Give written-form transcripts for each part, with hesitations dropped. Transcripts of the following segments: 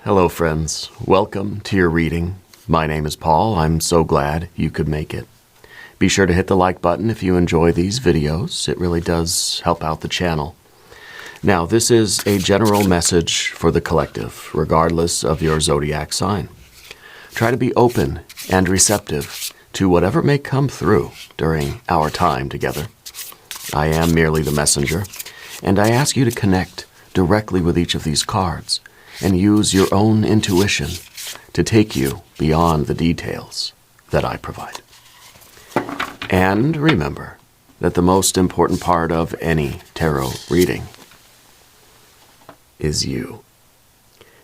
Hello friends, welcome to your reading. My name is Paul. I'm so glad you could make it. Be sure to hit the like button if you enjoy these videos. It really does help out the channel. Now, this is a general message for the collective, regardless of your zodiac sign. Try to be open and receptive to whatever may come through during our time together. I am merely the messenger, and I ask you to connect directly with each of these cards and use your own intuition to take you beyond the details that I provide. And remember that the most important part of any tarot reading is you.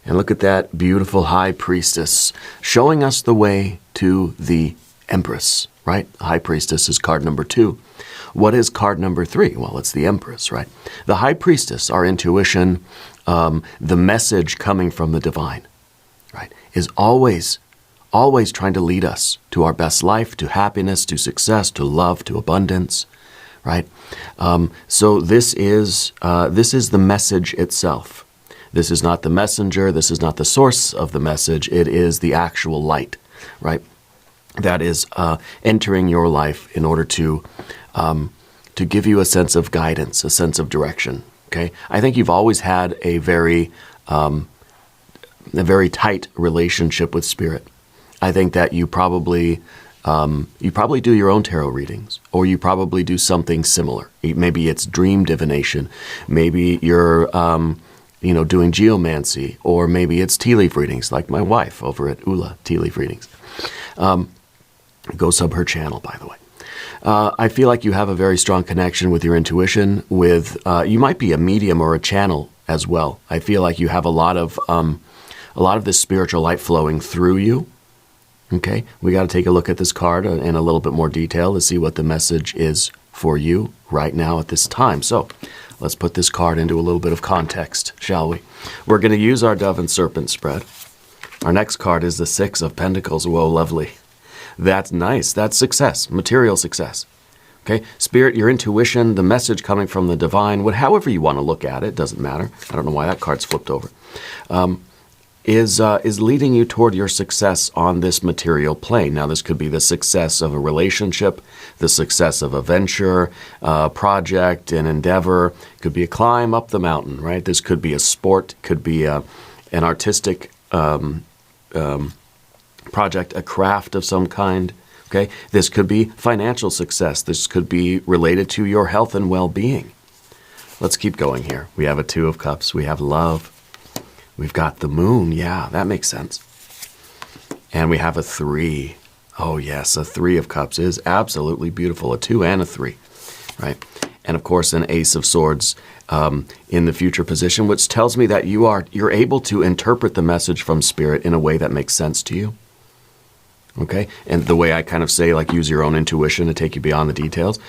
And look at that beautiful High Priestess showing us the way to the Empress, right? High Priestess is card number 2. What is card number 3? Well, it's the Empress, right? The High Priestess, our intuition, the message coming from the divine, right, is always trying to lead us to our best life, to happiness, to success, to love, to abundance, right? So this is the message itself. This is not the messenger. This is not the source of the message. It is the actual light, right? That is entering your life in order to give you a sense of guidance, a sense of direction. Okay, I think you've always had a very tight relationship with Spirit. I think that you probably do your own tarot readings, or you probably do something similar. Maybe it's dream divination. Maybe you're doing geomancy, or maybe it's tea leaf readings, like my wife over at Ula Tea Leaf Readings. Go sub her channel, by the way. I feel like you have a very strong connection with your intuition. You might be a medium or a channel as well. I feel like you have a lot of this spiritual light flowing through you. Okay, we got to take a look at this card in a little bit more detail to see what the message is for you right now at this time. So let's put this card into a little bit of context, shall we? We're going to use our Dove and Serpent spread. Our next card is the Six of Pentacles. Whoa, lovely. That's nice. That's success, material success. Okay, Spirit, your intuition, the message coming from the divine, however you want to look at it, doesn't matter. I don't know why that card's flipped over. Is leading you toward your success on this material plane. Now, this could be the success of a relationship, the success of a venture, project, an endeavor. It could be a climb up the mountain, right? This could be a sport, could be an artistic project, a craft of some kind. Okay, this could be financial success. This could be related to your health and well-being. Let's keep going here. We have a Two of Cups. We have love. We've got the Moon. Yeah, that makes sense. And we have a 3. Oh yes, a 3 of Cups is absolutely beautiful. A 2 and a 3, right? And of course, an Ace of Swords in the future position, which tells me that you're able to interpret the message from Spirit in a way that makes sense to you. Okay, and the way I kind of say, like, use your own intuition to take you beyond the details.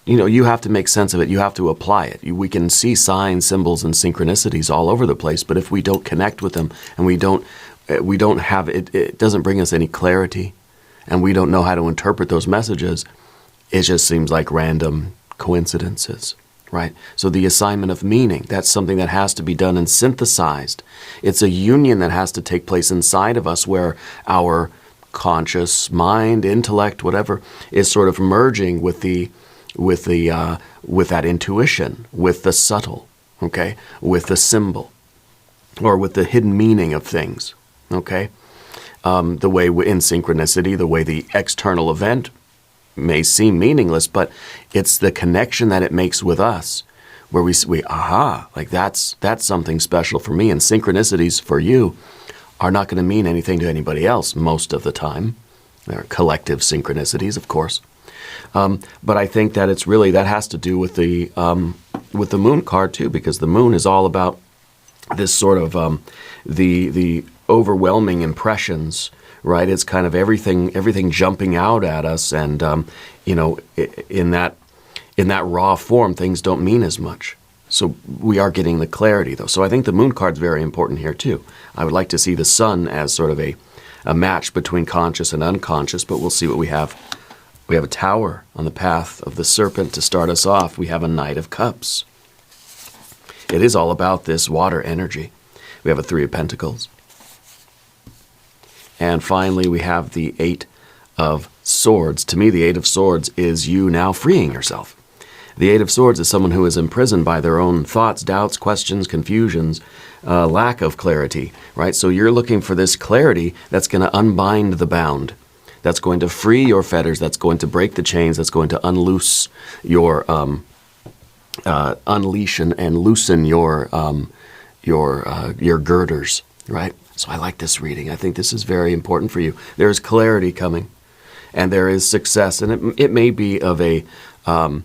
You have to make sense of it. You have to apply it. We can see signs, symbols, and synchronicities all over the place, but if we don't connect with them and we don't have it, it doesn't bring us any clarity, and we don't know how to interpret those messages. It just seems like random coincidences, right? So the assignment of meaning, that's something that has to be done and synthesized. It's a union that has to take place inside of us where our conscious mind, intellect, whatever, is sort of merging with that intuition, with the subtle, okay, with the symbol, or with the hidden meaning of things, okay. The way in synchronicity, the way the external event may seem meaningless, but it's the connection that it makes with us, where we aha, like that's something special for me, and synchronicities for you are not going to mean anything to anybody else most of the time. They're collective synchronicities, of course. But I think that it's really, that has to do with the Moon card too, because the Moon is all about this sort of the overwhelming impressions, right? It's kind of everything jumping out at us, and in that raw form, things don't mean as much. So we are getting the clarity, though. So I think the Moon card's very important here too. I would like to see the Sun as sort of a match between conscious and unconscious, but we'll see what we have. We have a Tower on the path of the Serpent to start us off. We have a Knight of Cups. It is all about this water energy. We have a Three of Pentacles. And finally, we have the Eight of Swords. To me, the Eight of Swords is you now freeing yourself. The Eight of Swords is someone who is imprisoned by their own thoughts, doubts, questions, confusions, lack of clarity, right? So you're looking for this clarity that's going to unbind the bound, that's going to free your fetters, that's going to break the chains, that's going to unloose your, unleash and loosen your girders, right? So I like this reading. I think this is very important for you. There is clarity coming, and there is success, and it may be of a kind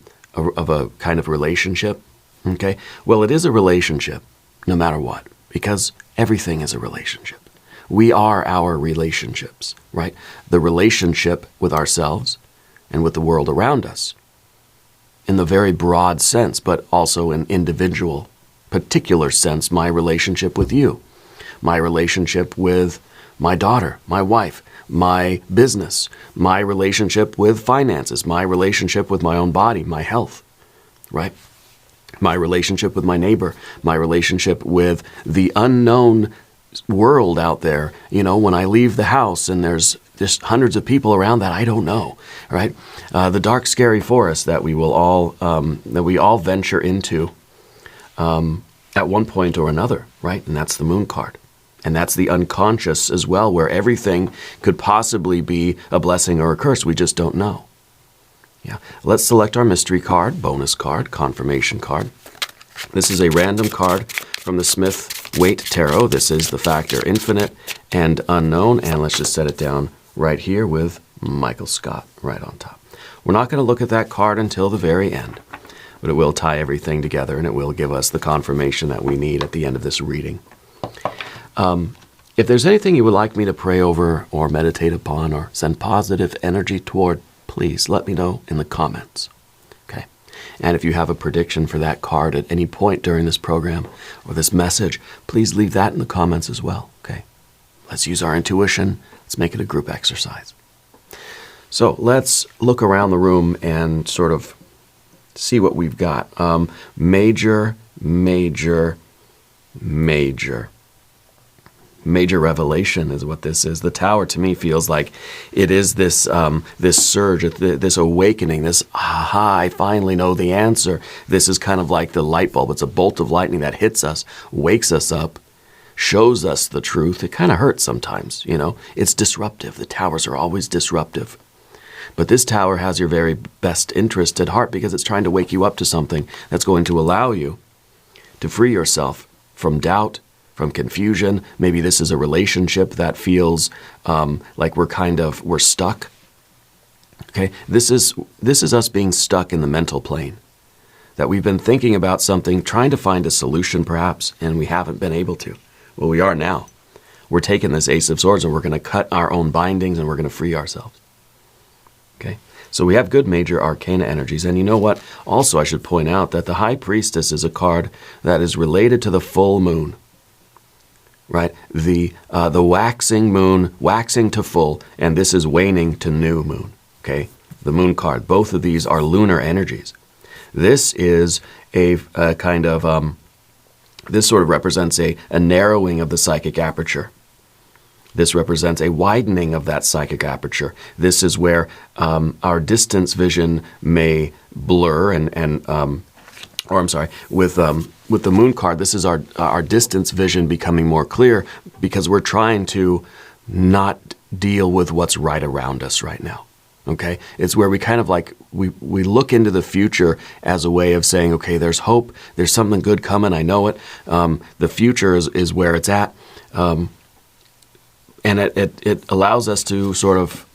of relationship. Okay, well, it is a relationship, no matter what, because everything is a relationship. We are our relationships, right? The relationship with ourselves and with the world around us, in the very broad sense, but also in individual, particular sense. My relationship with you, my relationship with my daughter, my wife, my business, my relationship with finances, my relationship with my own body, my health, right? My relationship with my neighbor, my relationship with the unknown world out there. You know, when I leave the house and there's just hundreds of people around that I don't know, right? The dark, scary forest that we all venture into at one point or another, right? And that's the Moon card. And that's the unconscious as well, where everything could possibly be a blessing or a curse. We just don't know. Yeah. Let's select our mystery card, bonus card, confirmation card. This is a random card from the Smith-Waite Tarot. This is the factor infinite and unknown. And let's just set it down right here with Michael Scott right on top. We're not going to look at that card until the very end, but it will tie everything together, and it will give us the confirmation that we need at the end of this reading. If there's anything you would like me to pray over or meditate upon or send positive energy toward, please let me know in the comments. Okay. And if you have a prediction for that card at any point during this program or this message, please leave that in the comments as well. Okay. Let's use our intuition. Let's make it a group exercise. So let's look around the room and sort of see what we've got. Major revelation is what this is. The Tower to me feels like it is this this surge, this awakening, this aha, I finally know the answer. This is kind of like the light bulb. It's a bolt of lightning that hits us, wakes us up, shows us the truth. It kind of hurts sometimes, you know. It's disruptive. The towers are always disruptive. But this tower has your very best interest at heart because it's trying to wake you up to something that's going to allow you to free yourself from doubt, from confusion. Maybe this is a relationship that feels like we're stuck. Okay, this is us being stuck in the mental plane. That we've been thinking about something, trying to find a solution perhaps, and we haven't been able to. Well, we are now. We're taking this Ace of Swords and we're going to cut our own bindings and we're going to free ourselves. Okay, so we have good major arcana energies. And you know what? Also, I should point out that the High Priestess is a card that is related to the full moon. Right? The waxing moon, waxing to full, and this is waning to new moon. Okay? The Moon card. Both of these are lunar energies. This is a kind of, this sort of represents a narrowing of the psychic aperture. This represents a widening of that psychic aperture. This is where our distance vision may blur with the Moon card, this is our distance vision becoming more clear because we're trying to not deal with what's right around us right now. Okay? It's where we kind of like, we look into the future as a way of saying, okay, there's hope, there's something good coming, I know it. The future is where it's at. And it allows us to sort of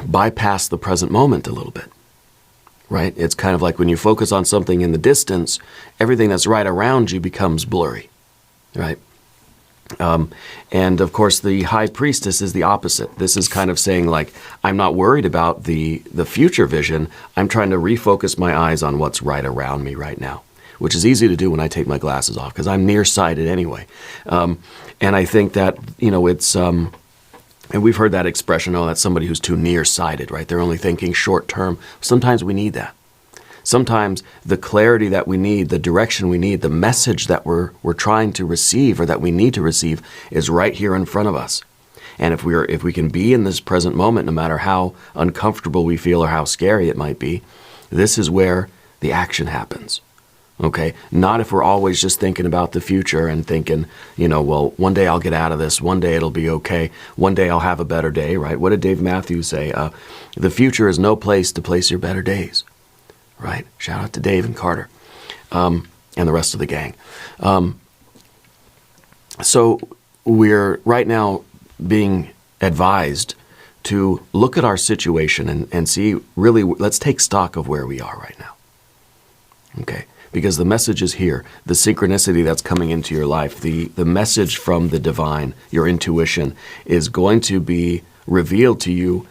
bypass the present moment a little bit. Right? It's kind of like when you focus on something in the distance, everything that's right around you becomes blurry. Right? And of course, the High Priestess is the opposite. This is kind of saying like, I'm not worried about the future vision. I'm trying to refocus my eyes on what's right around me right now, which is easy to do when I take my glasses off because I'm nearsighted anyway. And I think that, you know, it's... And we've heard that expression, oh, that's somebody who's too nearsighted, right? They're only thinking short term. Sometimes we need that. Sometimes the clarity that we need, the direction we need, the message that we're trying to receive or that we need to receive is right here in front of us. And if we can be in this present moment, no matter how uncomfortable we feel or how scary it might be, this is where the action happens. Okay? Not if we're always just thinking about the future and thinking, well, one day I'll get out of this, one day it'll be okay, one day I'll have a better day, right? What did Dave Matthews say? The future is no place to place your better days, right? Shout out to Dave and Carter and the rest of the gang. So we're right now being advised to look at our situation and see, really, let's take stock of where we are right now. Okay? Because the message is here. The synchronicity that's coming into your life, the message from the divine, your intuition, is going to be revealed to you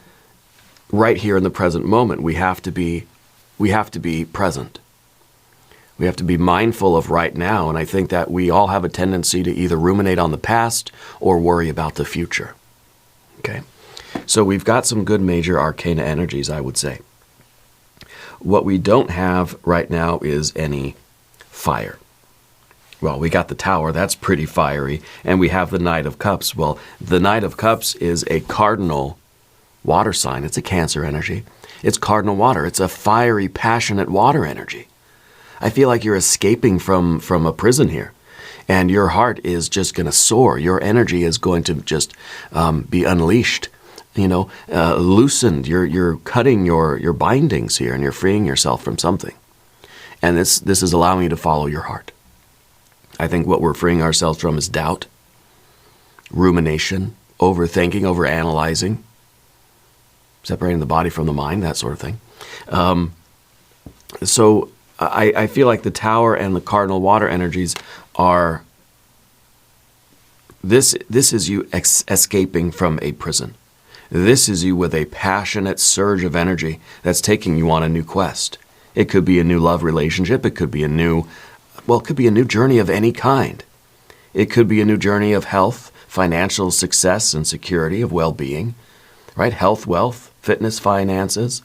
right here in the present moment. We have to be present. We have to be mindful of right now, and I think that we all have a tendency to either ruminate on the past or worry about the future. Okay? So we've got some good major arcana energies, I would say. What we don't have right now is any fire. Well, we got the Tower, that's pretty fiery, and we have the Knight of Cups. Well, the Knight of Cups is a cardinal water sign. It's a Cancer energy. It's cardinal water. It's a fiery, passionate water energy. I feel like you're escaping from a prison here, and your heart is just going to soar. Your energy is going to just be unleashed. Loosened. You're cutting your bindings here, and you're freeing yourself from something. And this is allowing you to follow your heart. I think what we're freeing ourselves from is doubt, rumination, overthinking, overanalyzing, separating the body from the mind, that sort of thing. So I feel like the Tower and the cardinal water energies are. This is you escaping from a prison. This is you with a passionate surge of energy that's taking you on a new quest. It could be a new love relationship. It could be a new journey of any kind. It could be a new journey of health, financial success and security, of well-being, right? Health, wealth, fitness, finances.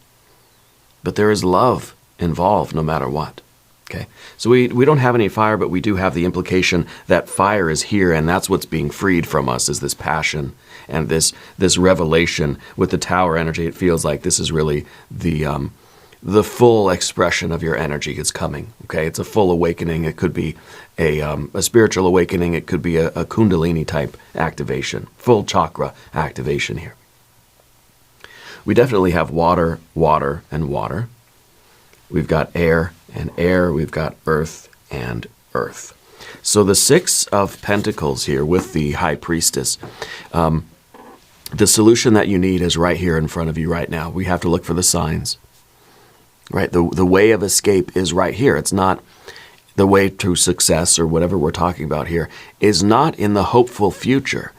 But there is love involved no matter what. Okay, so we don't have any fire, but we do have the implication that fire is here, and that's what's being freed from us, is this passion and this revelation. With the Tower energy, it feels like this is really the full expression of your energy is coming. Okay, it's a full awakening. It could be a spiritual awakening. It could be a Kundalini type activation, full chakra activation here. We definitely have water, water, and water. We've got air and air. We've got earth and earth. So the Six of Pentacles here with the High Priestess, the solution that you need is right here in front of you right now. We have to look for the signs, right? The way of escape is right here. It's not the way to success, or whatever we're talking about here, is not in the hopeful future.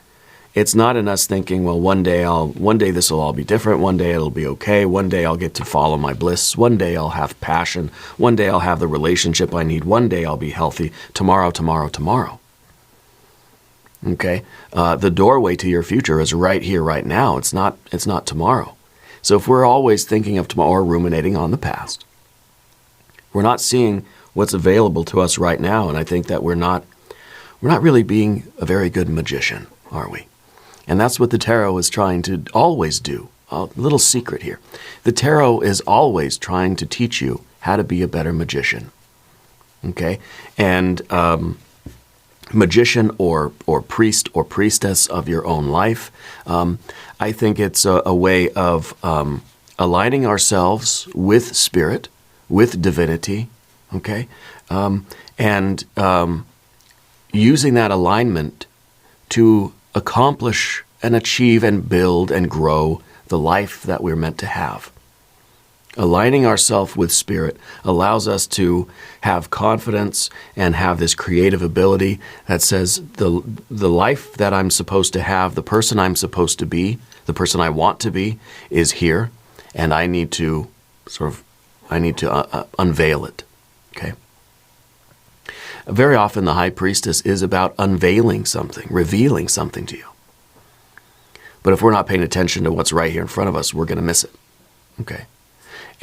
It's not in us thinking, well, one day this will all be different. One day it'll be okay. One day I'll get to follow my bliss. One day I'll have passion. One day I'll have the relationship I need. One day I'll be healthy. Tomorrow, tomorrow, tomorrow. Okay? The doorway to your future is right here, right now. It's not tomorrow. So if we're always thinking of tomorrow or ruminating on the past, we're not seeing what's available to us right now. And I think that we're not really being a very good magician, are we? And that's what the tarot is trying to always do. A little secret here. The tarot is always trying to teach you how to be a better magician. Okay? And magician or priest or priestess of your own life, I think it's a way of aligning ourselves with spirit, with divinity, okay? And using that alignment to accomplish and achieve and build and grow the life that we're meant to have. Aligning ourselves with spirit allows us to have confidence and have this creative ability that says the life that I'm supposed to have, the person I'm supposed to be, the person I want to be is here, and I need to unveil it. Okay? Very often the High Priestess is about unveiling something, revealing something to you. But if we're not paying attention to what's right here in front of us, we're going to miss it. Okay?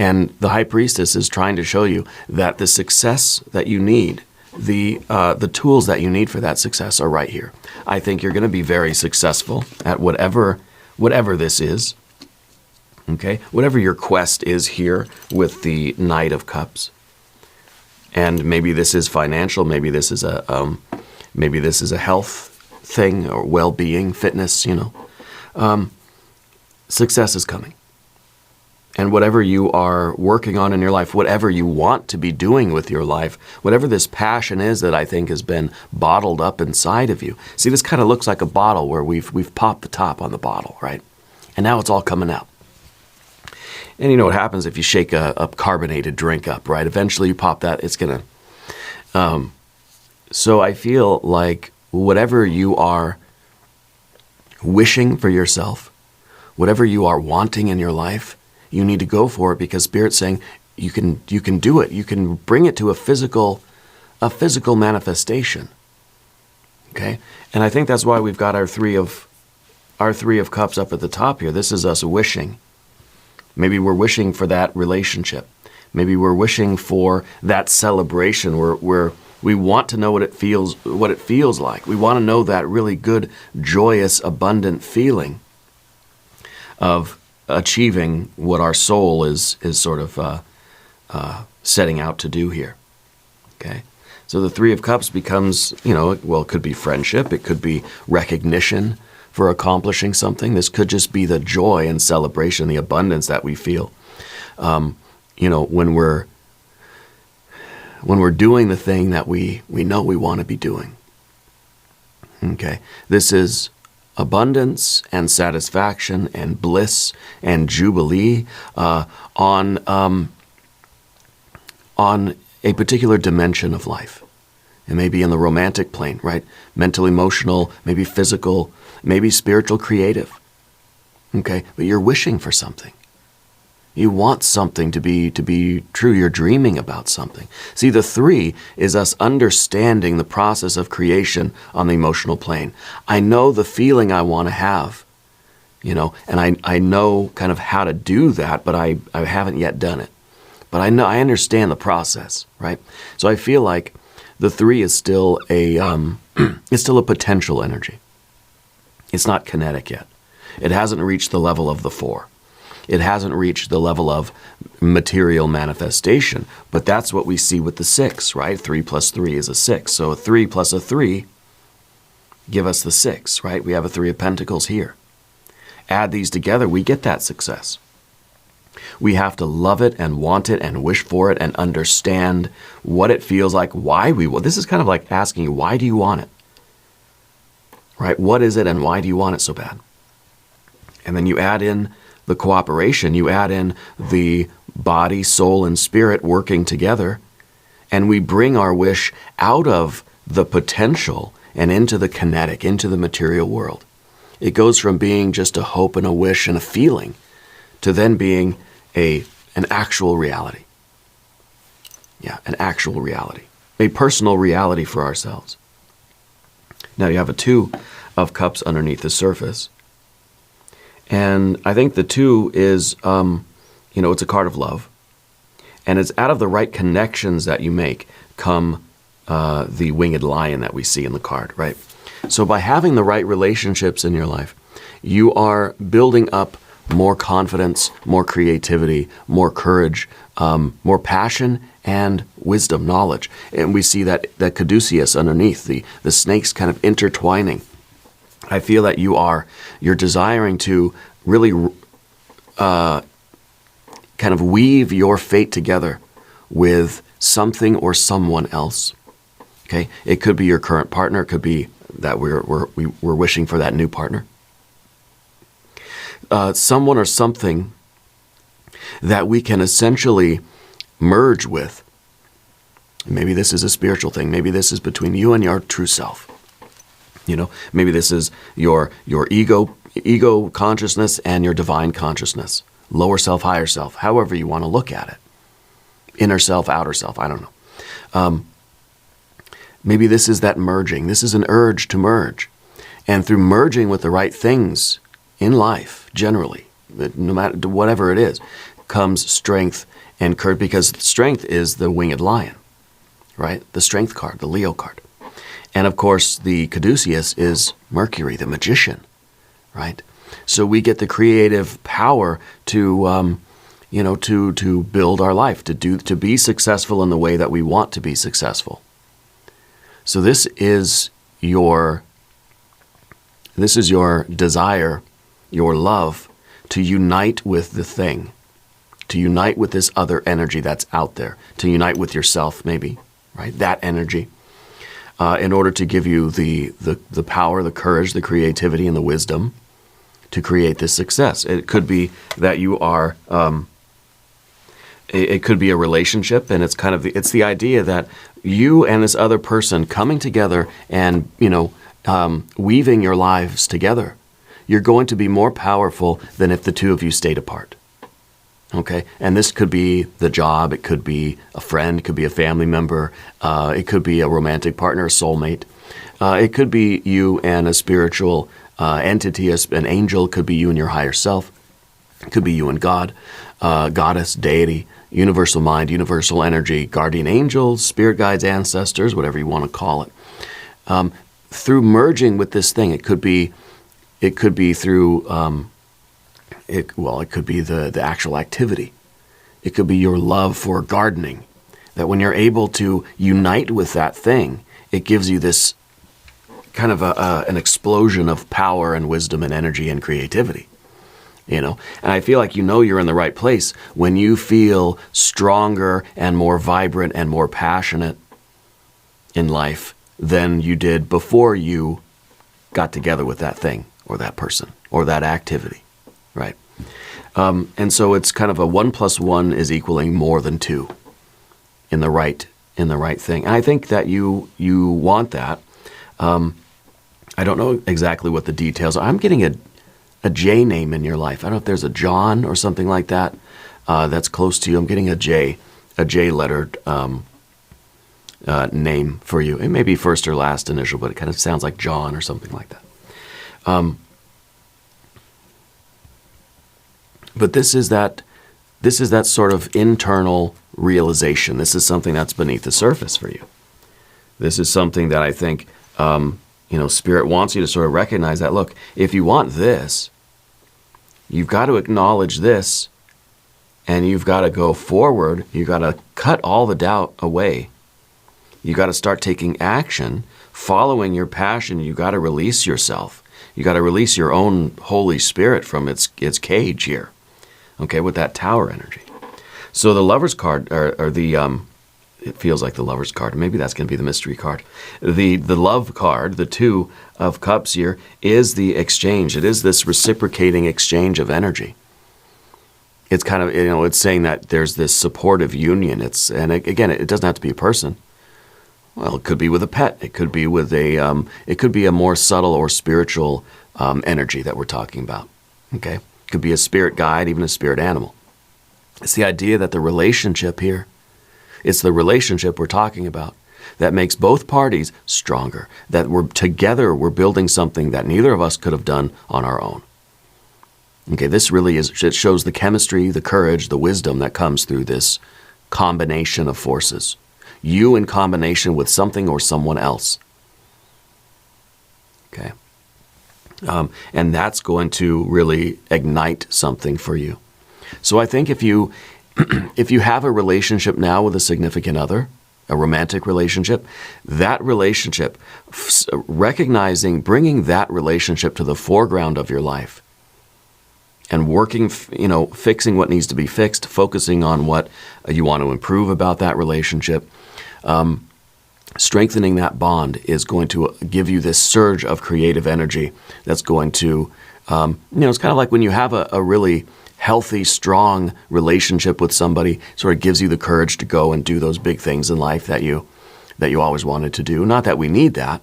And the High Priestess is trying to show you that the success that you need, the tools that you need for that success are right here. I think you're going to be very successful at whatever this is. Okay, whatever your quest is here with the Knight of Cups. And maybe this is financial. Maybe this is a health thing or well-being, fitness. Success is coming. And whatever you are working on in your life, whatever you want to be doing with your life, whatever this passion is that I think has been bottled up inside of you. See, this kind of looks like a bottle where we've popped the top on the bottle, right? And now it's all coming out. And you know what happens if you shake a carbonated drink up, right? Eventually you pop that, it's going to... So I feel like whatever you are wishing for yourself, whatever you are wanting in your life, you need to go for it, because Spirit's saying you can do it. You can bring it to a physical manifestation. Okay? And I think that's why we've got our three of cups up at the top here. This is us wishing. Maybe we're wishing for that relationship. Maybe we're wishing for that celebration where we want to know what it feels like. We want to know that really good, joyous, abundant feeling of achieving what our soul is sort of setting out to do here. Okay? So the Three of Cups becomes, it could be friendship, it could be recognition for accomplishing something. This could just be the joy and celebration, the abundance that we feel, when we're doing the thing that we know we want to be doing. Okay, this is abundance and satisfaction and bliss and jubilee on a particular dimension of life. It may be in the romantic plane, right? Mental, emotional, maybe physical, maybe spiritual, creative. Okay, but you're wishing for something. You want something to be true. You're dreaming about something. See, the three is us understanding the process of creation on the emotional plane. I know the feeling I want to have, and I know kind of how to do that, but I haven't yet done it. But I understand the process, right? So I feel like the three is still it's still a potential energy. It's not kinetic yet. It hasn't reached the level of the four. It hasn't reached the level of material manifestation, but that's what we see with the six, right? 3 plus 3 is a 6. So a 3 plus a 3 give us the 6, right? We have a 3 of Pentacles here. Add these together, we get that success. We have to love it and want it and wish for it and understand what it feels like, why we want. This is kind of like asking you, why do you want it? Right? What is it and why do you want it so bad? And then you add in the cooperation, you add in the body, soul, and spirit working together, and we bring our wish out of the potential and into the kinetic, into the material world. It goes from being just a hope and a wish and a feeling to then being an actual reality. Yeah, an actual reality. A personal reality for ourselves. Now you have a 2 of Cups underneath the surface. And I think the 2 is, it's a card of love. And it's out of the right connections that you make come the winged lion that we see in the card, right? So by having the right relationships in your life, you are building up more confidence, more creativity, more courage, more passion, and wisdom, knowledge. And we see that caduceus underneath, the snakes kind of intertwining. I feel that you're desiring to really kind of weave your fate together with something or someone else. Okay? It could be your current partner. It could be that we're wishing for that new partner. Someone or something that we can essentially merge with. Maybe this is a spiritual thing. Maybe this is between you and your true self. Maybe this is your ego consciousness and your divine consciousness. Lower self, higher self, however you want to look at it. Inner self, outer self, I don't know. Maybe this is that merging. This is an urge to merge. And through merging with the right things in life, generally, no matter whatever it is, comes strength and courage, because strength is the winged lion, right? The strength card, the Leo card. And of course, the caduceus is Mercury, the magician, right? So we get the creative power to, to build our life, to be successful in the way that we want to be successful. So this is your desire, your love to unite with the thing, to unite with this other energy that's out there, to unite with yourself maybe, right? That energy, in order to give you the power, the courage, the creativity, and the wisdom to create this success. It could be that you are, it could be a relationship, and it's the idea that you and this other person coming together and, weaving your lives together, you're going to be more powerful than if the two of you stayed apart. Okay? And this could be the job, it could be a friend, it could be a family member, it could be a romantic partner, a soulmate. It could be you and a spiritual entity, an angel, it could be you and your higher self, it could be you and God, goddess, deity, universal mind, universal energy, guardian angels, spirit guides, ancestors, whatever you want to call it. Through merging with this thing, it could be through, it could be the actual activity. It could be your love for gardening, that when you're able to unite with that thing, it gives you this kind of an explosion of power and wisdom and energy and creativity. And I feel like you're in the right place when you feel stronger and more vibrant and more passionate in life than you did before you got together with that thing or that person or that activity, right? And so it's kind of a 1 + 1 is equaling more than 2 in the right thing. And I think that you want that. I don't know exactly what the details are. I'm getting a J name in your life. I don't know if there's a John or something like that that's close to you. I'm getting a J lettered name for you. It may be first or last initial, but it kind of sounds like John or something like that. But this is that sort of internal realization. This is something that's beneath the surface for you. This is something that I think Spirit wants you to sort of recognize that, look, if you want this, you've got to acknowledge this, and you've got to go forward. You've got to cut all the doubt away. You've got to start taking action, following your passion. You've got to release yourself. You've got to release your own Holy Spirit from its cage here, okay, with that Tower energy. So the Lover's card, or the it feels like the Lover's card. Maybe that's going to be the mystery card. The Love card, the 2 of Cups here, is the exchange. It is this reciprocating exchange of energy. It's kind of, it's saying that there's this supportive union. It doesn't have to be a person. Well, it could be with a pet. It could be with it could be a more subtle or spiritual energy that we're talking about. Okay? It could be a spirit guide, even a spirit animal. It's the idea that the relationship here, it's the relationship we're talking about that makes both parties stronger, that we're building something that neither of us could have done on our own. Okay, this really it shows the chemistry, the courage, the wisdom that comes through this combination of forces. You in combination with something or someone else. Okay. And that's going to really ignite something for you. So I think if you have a relationship now with a significant other, a romantic relationship, that relationship, bringing that relationship to the foreground of your life and working, fixing what needs to be fixed, focusing on what you want to improve about that relationship, strengthening that bond is going to give you this surge of creative energy that's going to, it's kind of like when you have a really healthy, strong relationship with somebody, sort of gives you the courage to go and do those big things in life that you always wanted to do. Not that we need that,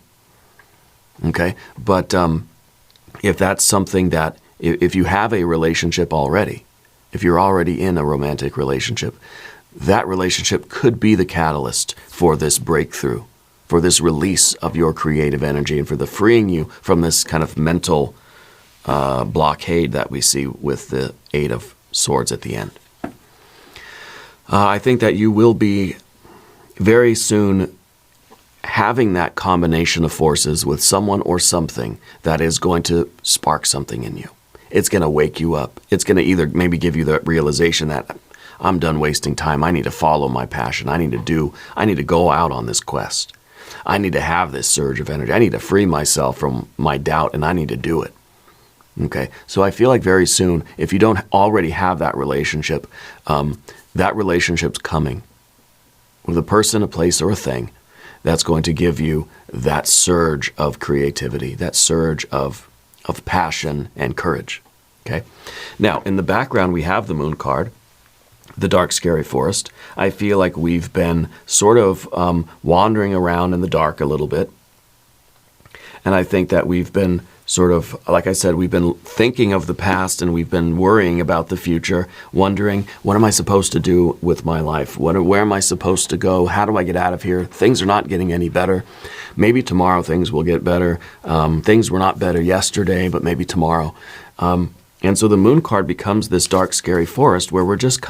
okay? But if that's something that, if you have a relationship already, if you're already in a romantic relationship, that relationship could be the catalyst for this breakthrough, for this release of your creative energy, and for the freeing you from this kind of mental blockade that we see with the 8 of Swords at the end. I think that you will be very soon having that combination of forces with someone or something that is going to spark something in you. It's going to wake you up. It's going to either maybe give you the realization that I'm done wasting time. I need to follow my passion. I need to go out on this quest. I need to have this surge of energy. I need to free myself from my doubt, and I need to do it. Okay, so I feel like very soon, if you don't already have that relationship's coming with a person, a place, or a thing that's going to give you that surge of creativity, that surge of passion and courage. Okay, now in the background we have the Moon card, the dark, scary forest. I feel like we've been sort of wandering around in the dark a little bit. And I think that we've been sort of, like I said, we've been thinking of the past and we've been worrying about the future, wondering, what am I supposed to do with my life? Where am I supposed to go? How do I get out of here? Things are not getting any better. Maybe tomorrow things will get better. Things were not better yesterday, but maybe tomorrow. And so the Moon card becomes this dark, scary forest where we're just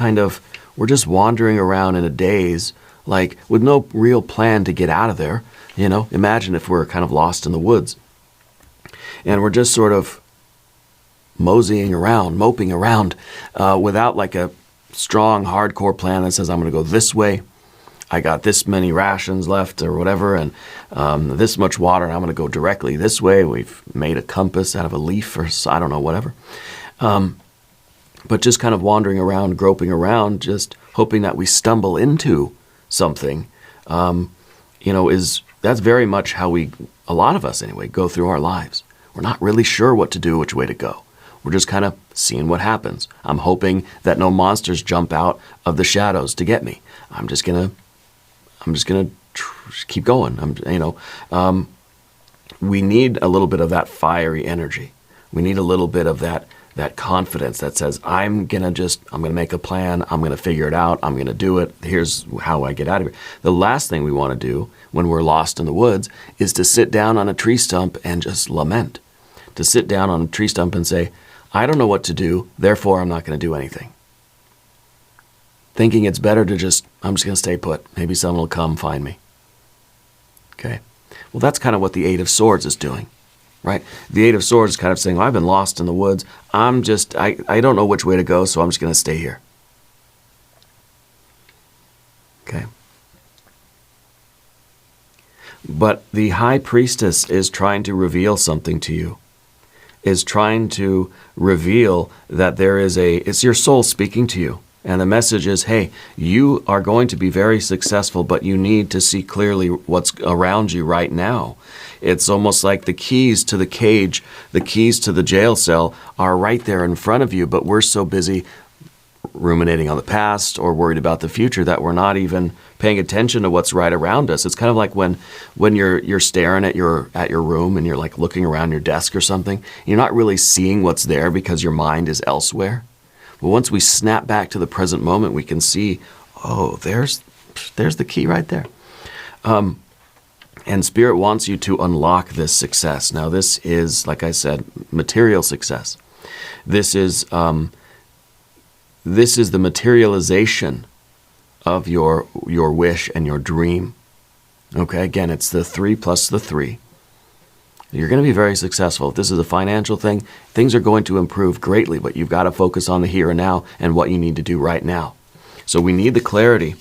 wandering around in a daze, like with no real plan to get out of there. You know, imagine if we're kind of lost in the woods. And we're just sort of moseying around, moping around, without like a strong, hardcore plan that says, I'm going to go this way. I got this many rations left or whatever, and this much water, and I'm going to go directly this way. We've made a compass out of a leaf or I don't know, whatever. But just kind of wandering around, groping around, just hoping that we stumble into something, that's very much how a lot of us anyway, go through our lives. We're not really sure what to do, which way to go. We're just kind of seeing what happens. I'm hoping that no monsters jump out of the shadows to get me. I'm just gonna keep going. We need a little bit of that fiery energy. We need a little bit of that confidence that says, I'm gonna make a plan. I'm gonna figure it out. I'm gonna do it. Here's how I get out of here. The last thing we want to do when we're lost in the woods is to sit down on a tree stump and just lament. To sit down on a tree stump and say, I don't know what to do, therefore I'm not going to do anything. Thinking it's better to I'm just going to stay put. Maybe someone will come find me. Okay. Well, that's kind of what the Eight of Swords is doing, right? The Eight of Swords is kind of saying, well, I've been lost in the woods. I don't know which way to go, so I'm just going to stay here. Okay. But the High Priestess is trying to reveal something to you. Is trying to reveal that it's your soul speaking to you. And the message is, hey, you are going to be very successful, but you need to see clearly what's around you right now. It's almost like the keys to the cage, the keys to the jail cell are right there in front of you, but we're so busy ruminating on the past or worried about the future that we're not even paying attention to what's right around us. It's kind of like when you're staring at your room and you're like looking around your desk or something. You're not really seeing what's there because your mind is elsewhere. But once we snap back to the present moment, we can see, oh, there's the key right there. And Spirit wants you to unlock this success. Now, this is, like I said, material success. This is the materialization of your wish and your dream. Okay, again, it's the 3 plus the 3. You're going to be very successful. If this is a financial thing, things are going to improve greatly, but you've got to focus on the here and now and what you need to do right now. So we need the clarity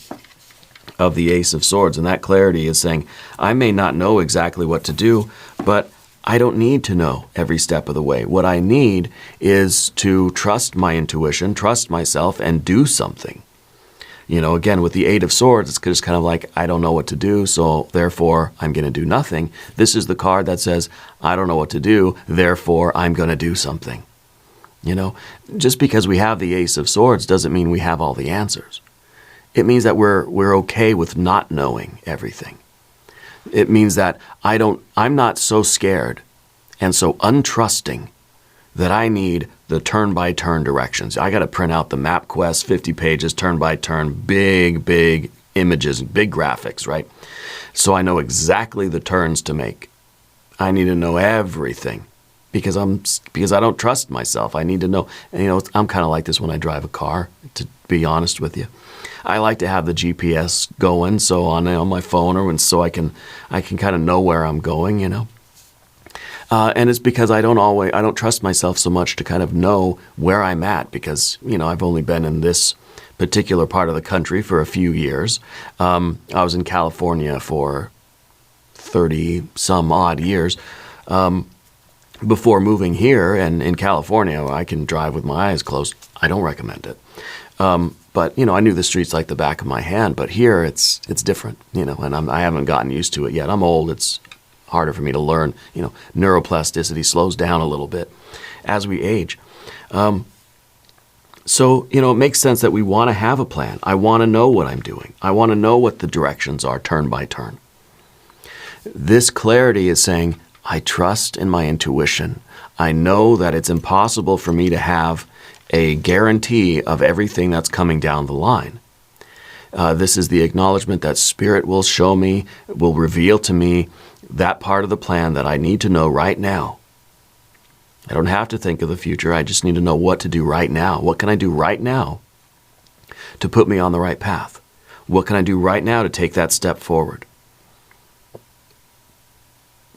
of the Ace of Swords, and that clarity is saying, I may not know exactly what to do, but I don't need to know every step of the way. What I need is to trust my intuition, trust myself, and do something. Again, with the Eight of Swords, it's just kind of like, I don't know what to do, so therefore I'm going to do nothing. This is the card that says, I don't know what to do, therefore I'm going to do something. Just because we have the Ace of Swords doesn't mean we have all the answers. It means that we're okay with not knowing everything. It means that I'm not so scared and so untrusting that I need the turn-by-turn directions. I got to print out the map quest, 50 pages, turn-by-turn, big images, big graphics, right? So I know exactly the turns to make. I need to know everything because I don't trust myself. I need to know. And, I'm kind of like this when I drive a car, to be honest with you. I like to have the GPS going, so on my phone, so I can kind of know where I'm going, And it's because I don't trust myself so much to kind of know where I'm at, because I've only been in this particular part of the country for a few years. I was in California for 30 some odd years before moving here, and in California I can drive with my eyes closed. I don't recommend it. But I knew the streets like the back of my hand. But here it's different, and I haven't gotten used to it yet. I'm old. It's harder for me to learn. Neuroplasticity slows down a little bit as we age. So it makes sense that we want to have a plan. I want to know what I'm doing. I want to know what the directions are turn by turn. This clarity is saying, I trust in my intuition. I know that it's impossible for me to have a guarantee of everything that's coming down the line. This is the acknowledgement that Spirit will show me, will reveal to me that part of the plan that I need to know right now. I don't have to think of the future. I just need to know what to do right now. What can I do right now to put me on the right path? What can I do right now to take that step forward?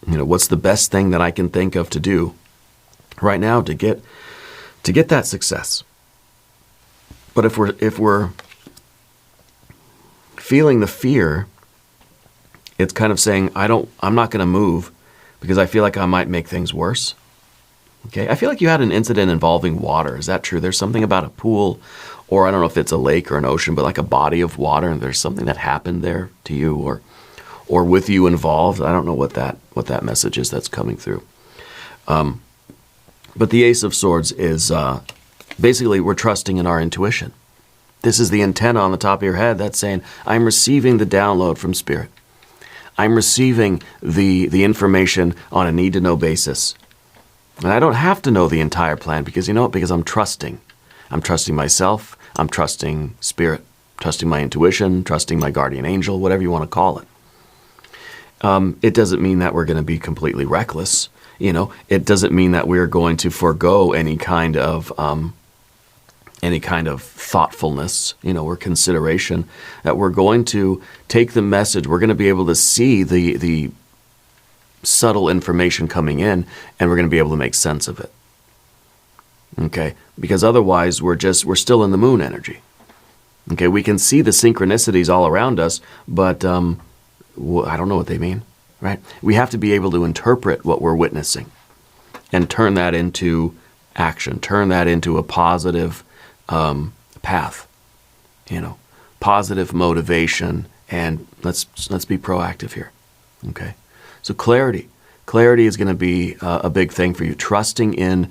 What's the best thing that I can think of to do right now to get that success? But if we're feeling the fear, it's kind of saying, I'm not going to move because I feel like I might make things worse. Okay, I feel like you had an incident involving water. Is that true? There's something about a pool, or I don't know if it's a lake or an ocean, but like a body of water, and there's something that happened there to you, or with you involved. I don't know what that message is that's coming through. But the Ace of Swords is basically we're trusting in our intuition. This is the antenna on the top of your head that's saying, I'm receiving the download from Spirit. I'm receiving the information on a need-to-know basis. And I don't have to know the entire plan because, because I'm trusting. I'm trusting myself. I'm trusting Spirit, trusting my intuition, trusting my guardian angel, whatever you want to call it. It doesn't mean that we're going to be completely reckless. It doesn't mean that we're going to forego any kind of thoughtfulness, or consideration. That we're going to take the message. We're going to be able to see the subtle information coming in, and we're going to be able to make sense of it. Okay, because otherwise we're still in the moon energy. Okay, we can see the synchronicities all around us, but I don't know what they mean, right? We have to be able to interpret what we're witnessing and turn that into action, turn that into a positive path, positive motivation, and let's be proactive here, okay? So clarity is going to be a big thing for you, trusting in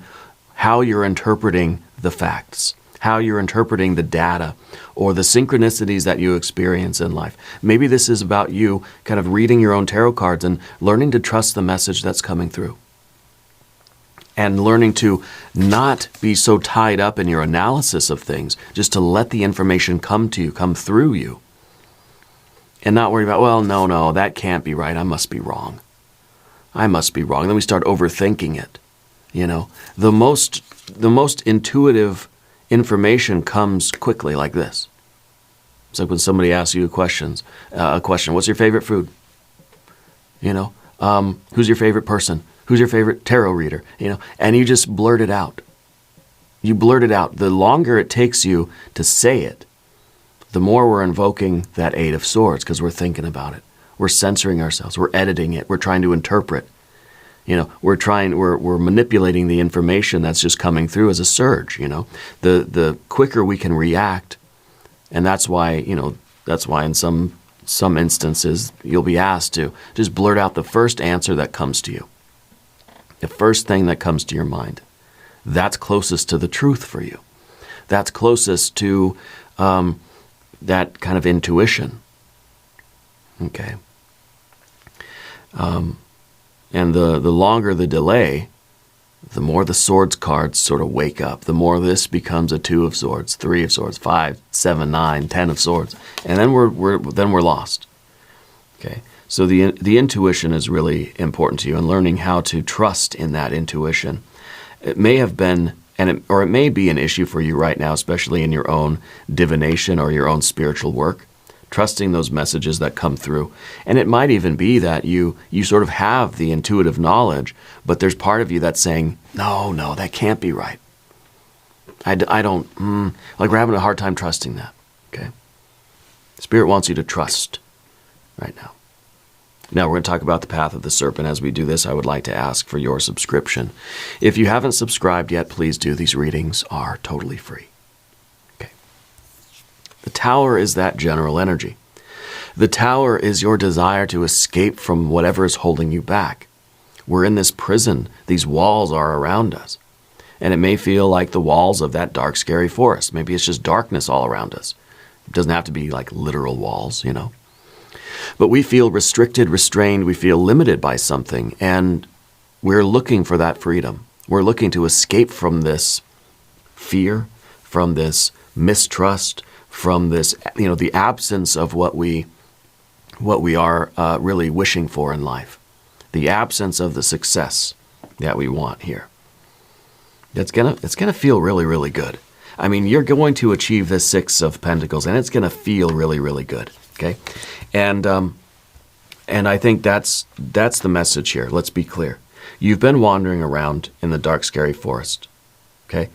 how you're interpreting the facts, how you're interpreting the data, or the synchronicities that you experience in life. Maybe this is about you kind of reading your own tarot cards and learning to trust the message that's coming through. And learning to not be so tied up in your analysis of things, just to let the information come to you, come through you. And not worry about, well, no, that can't be right. I must be wrong. Then we start overthinking it. The most intuitive information comes quickly like this. It's like when somebody asks you a question, what's your favorite food? Who's your favorite person? Who's your favorite tarot reader? And you just blurt it out. You blurt it out. The longer it takes you to say it, the more we're invoking that Eight of Swords because we're thinking about it. We're censoring ourselves. We're editing it. We're trying to interpret. We're manipulating the information that's just coming through as a surge. The quicker we can react, and that's why in some instances you'll be asked to just blurt out the first answer that comes to you. The first thing that comes to your mind. That's closest to the truth for you. That's closest to that kind of intuition. Okay. And the longer the delay, the more the Swords cards sort of wake up. The more this becomes a Two of Swords, Three of Swords, 5, 7, 9, 10 of Swords, and then we're lost. Okay. So the intuition is really important to you, and learning how to trust in that intuition. It may have been, or it may be an issue for you right now, especially in your own divination or your own spiritual work, trusting those messages that come through. And it might even be that you sort of have the intuitive knowledge, but there's part of you that's saying, no, that can't be right. I don't, like we're having a hard time trusting that, okay? Spirit wants you to trust right now. Now we're going to talk about the path of the serpent. As we do this, I would like to ask for your subscription. If you haven't subscribed yet, please do. These readings are totally free. Okay. The tower is that general energy. The tower is your desire to escape from whatever is holding you back. We're in this prison. These walls are around us. And it may feel like the walls of that dark, scary forest. Maybe it's just darkness all around us. It doesn't have to be like literal walls, you know. But we feel restricted, restrained, we feel limited by something, and we're looking for that freedom. We're looking to escape from this fear, from this mistrust, from this, the absence of what we are really wishing for in life. The absence of the success that we want here. It's gonna feel really, really good. I mean, you're going to achieve this Six of Pentacles, and it's gonna feel really, really good. Okay, and I think that's the message here. Let's be clear. You've been wandering around in the dark, scary forest. Okay,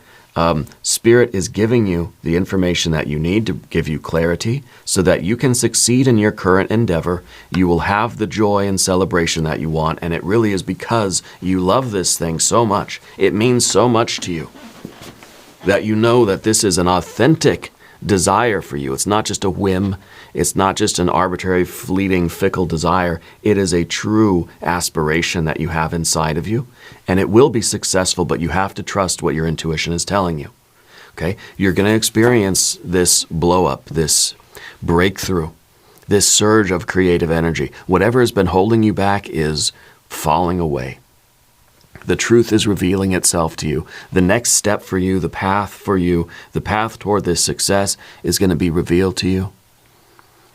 Spirit is giving you the information that you need to give you clarity so that you can succeed in your current endeavor. You will have the joy and celebration that you want, and it really is because you love this thing so much. It means so much to you that you know that this is an authentic desire for you. It's not just a whim. It's not just an arbitrary, fleeting, fickle desire. It is a true aspiration that you have inside of you, and it will be successful, but you have to trust what your intuition is telling you. Okay? You're going to experience this blow up, this breakthrough, this surge of creative energy. Whatever has been holding you back is falling away. The truth is revealing itself to you. The next step for you, the path for you, the path toward this success is going to be revealed to you.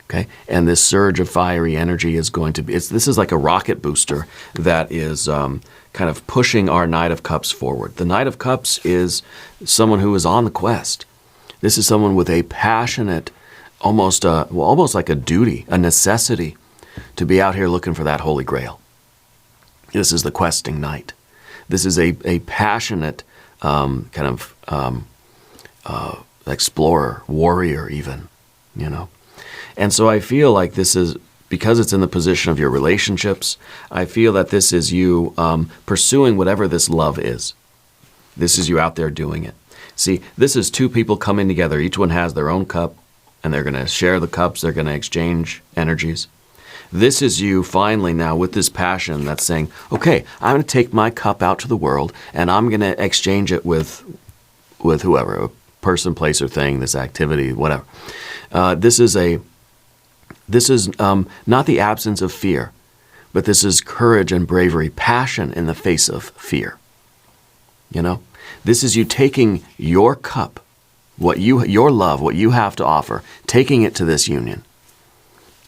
Okay? And this surge of fiery energy is going to be, this is like a rocket booster that is kind of pushing our Knight of Cups forward. The Knight of Cups is someone who is on the quest. This is someone with a passionate, almost like a duty, a necessity to be out here looking for that Holy Grail. This is the questing knight. This is a passionate explorer, warrior even, And so I feel like this is, because it's in the position of your relationships, I feel that this is you pursuing whatever this love is. This is you out there doing it. See, this is two people coming together. Each one has their own cup, and they're going to share the cups. They're going to exchange energies. This is you finally now with this passion that's saying, okay, I'm going to take my cup out to the world, and I'm going to exchange it with whoever, a person, place, or thing, this activity, whatever. This is not the absence of fear, but this is courage and bravery, passion in the face of fear. This is you taking your cup, your love, what you have to offer, taking it to this union.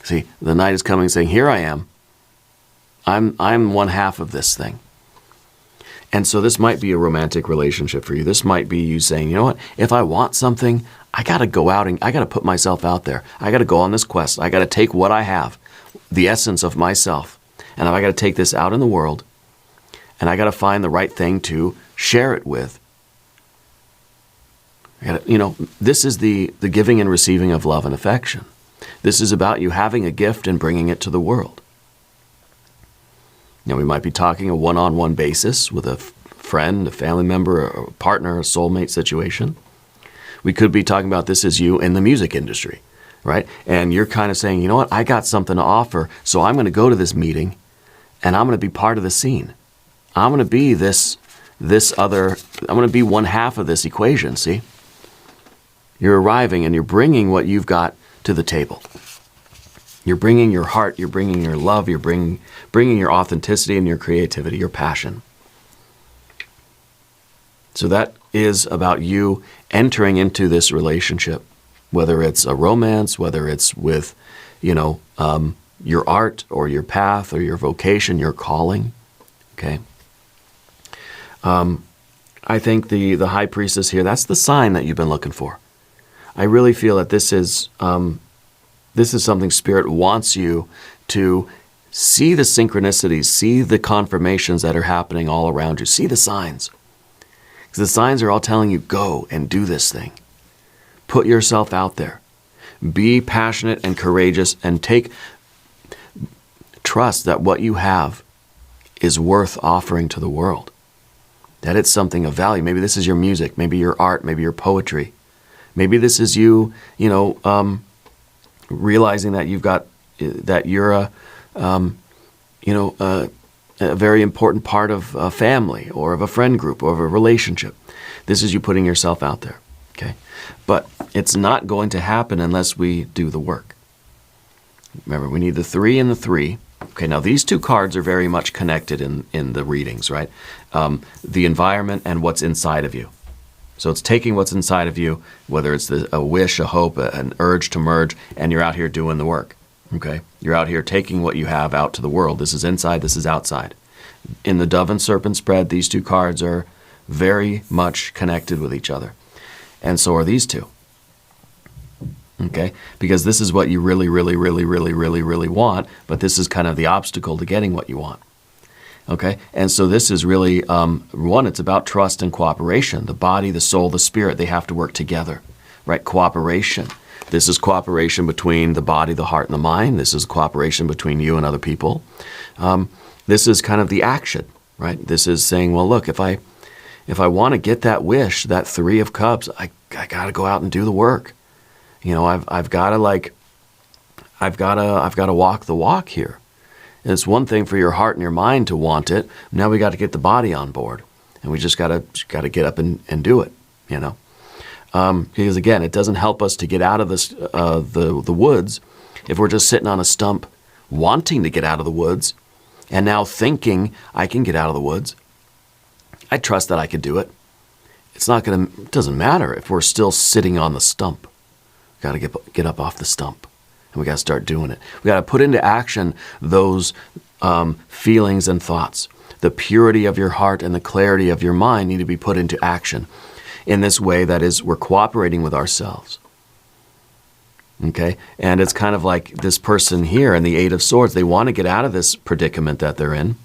See, the knight is coming saying, here I am. I'm one half of this thing. And so this might be a romantic relationship for you. This might be you saying, you know what, if I want something, I got to go out and I got to put myself out there. I got to go on this quest. I got to take what I have, the essence of myself, and I got to take this out in the world, and I got to find the right thing to share it with. This is the giving and receiving of love and affection. This is about you having a gift and bringing it to the world. We might be talking a one-on-one basis with a friend, a family member, a partner, a soulmate situation. We could be talking about this as you in the music industry, right? And you're kind of saying, you know what, I got something to offer, so I'm going to go to this meeting, and I'm going to be part of the scene. I'm going to be I'm going to be one half of this equation, see? You're arriving, and you're bringing what you've got to the table. You're bringing your heart, you're bringing your love, you're bringing your authenticity and your creativity, your passion. So that is about you entering into this relationship, whether it's a romance, whether it's with, your art or your path or your vocation, your calling. Okay. I think the High Priestess here, that's the sign that you've been looking for. I really feel that this is something Spirit wants you to see, the synchronicities, see the confirmations that are happening all around you, see the signs. Because the signs are all telling you, go and do this thing. Put yourself out there. Be passionate and courageous and trust that what you have is worth offering to the world. That it's something of value. Maybe this is your music, maybe your art, maybe your poetry. Maybe this is you, realizing that you're a very important part of a family or of a friend group or of a relationship. This is you putting yourself out there, okay? But it's not going to happen unless we do the work. Remember, we need the 3 and the 3. Okay, now these 2 cards are very much connected in the readings, right? The environment and what's inside of you. So it's taking what's inside of you, whether it's a wish, a hope, an urge to merge, and you're out here doing the work. Okay? You're out here taking what you have out to the world. This is inside, this is outside. In the Dove and Serpent spread, these 2 cards are very much connected with each other. And so are these 2. Okay? Because this is what you really, really, really, really, really, really want, but this is kind of the obstacle to getting what you want. Okay? And so this is really, one, it's about trust and cooperation. The body, the soul, the spirit, they have to work together, right? Cooperation. This is cooperation between the body, the heart, and the mind. This is cooperation between you and other people. This is kind of the action, right? This is saying, well, look, if I want to get that wish, that 3 of Cups, I got to go out and do the work. I've got to walk the walk here. And it's one thing for your heart and your mind to want it. Now we got to get the body on board, and we just got to get up and do it. Because again, it doesn't help us to get out of this the woods if we're just sitting on a stump, wanting to get out of the woods, and now thinking I can get out of the woods. I trust that I could do it. It doesn't matter if we're still sitting on the stump. We got to get up off the stump. And we got to start doing it. We got to put into action those feelings and thoughts. The purity of your heart and the clarity of your mind need to be put into action in this way. That is, we're cooperating with ourselves. Okay? And it's kind of like this person here in the 8 of Swords. They want to get out of this predicament that they're in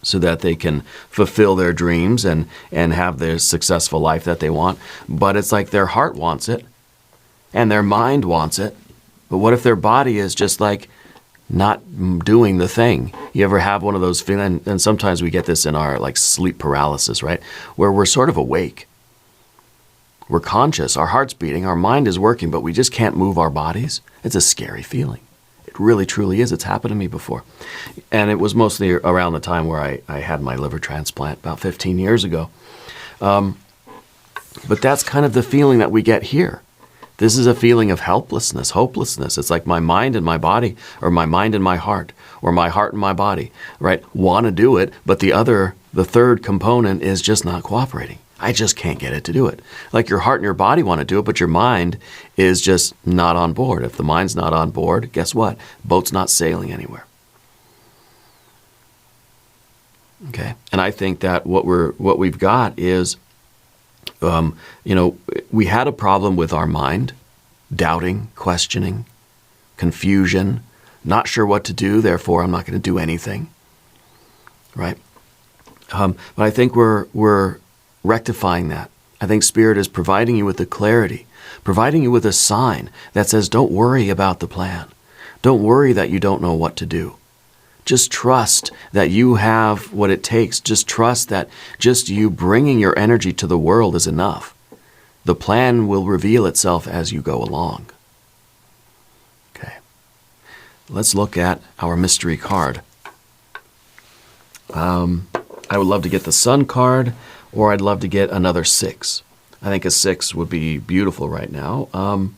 so that they can fulfill their dreams and have their successful life that they want. But it's like their heart wants it and their mind wants it. But what if their body is just like not doing the thing? You ever have one of those feelings? And sometimes we get this in our like sleep paralysis, right? Where we're sort of awake. We're conscious, our heart's beating, our mind is working, but we just can't move our bodies. It's a scary feeling. It really, truly is. It's happened to me before. And it was mostly around the time where I had my liver transplant about 15 years ago. But that's kind of the feeling that we get here. This is a feeling of helplessness, hopelessness. It's like my mind and my body, or my mind and my heart, or my heart and my body, right? Want to do it, but the third component is just not cooperating. I just can't get it to do it. Like your heart and your body want to do it, but your mind is just not on board. If the mind's not on board, guess what? Boat's not sailing anywhere. Okay? And I think that what we've got is, we had a problem with our mind, doubting, questioning, confusion, not sure what to do, therefore I'm not going to do anything, right? But I think we're rectifying that. I think Spirit is providing you with the clarity, providing you with a sign that says, don't worry about the plan. Don't worry that you don't know what to do. Just trust that you have what it takes. Just trust that just you bringing your energy to the world is enough. The plan will reveal itself as you go along. Okay. Let's look at our mystery card. I would love to get the Sun card, or I'd love to get another 6. I think a 6 would be beautiful right now. I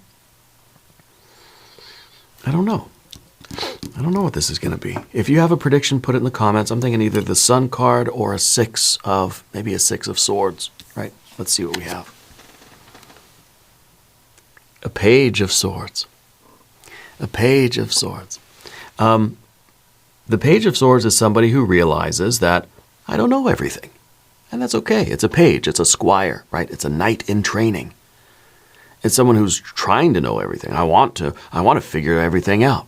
don't know. I don't know what this is going to be. If you have a prediction, put it in the comments. I'm thinking either the Sun card or maybe a 6 of Swords, right? Let's see what we have. A Page of Swords. A Page of Swords. The Page of Swords is somebody who realizes that I don't know everything. And that's okay. It's a page. It's a squire, right? It's a knight in training. It's someone who's trying to know everything. I want to figure everything out.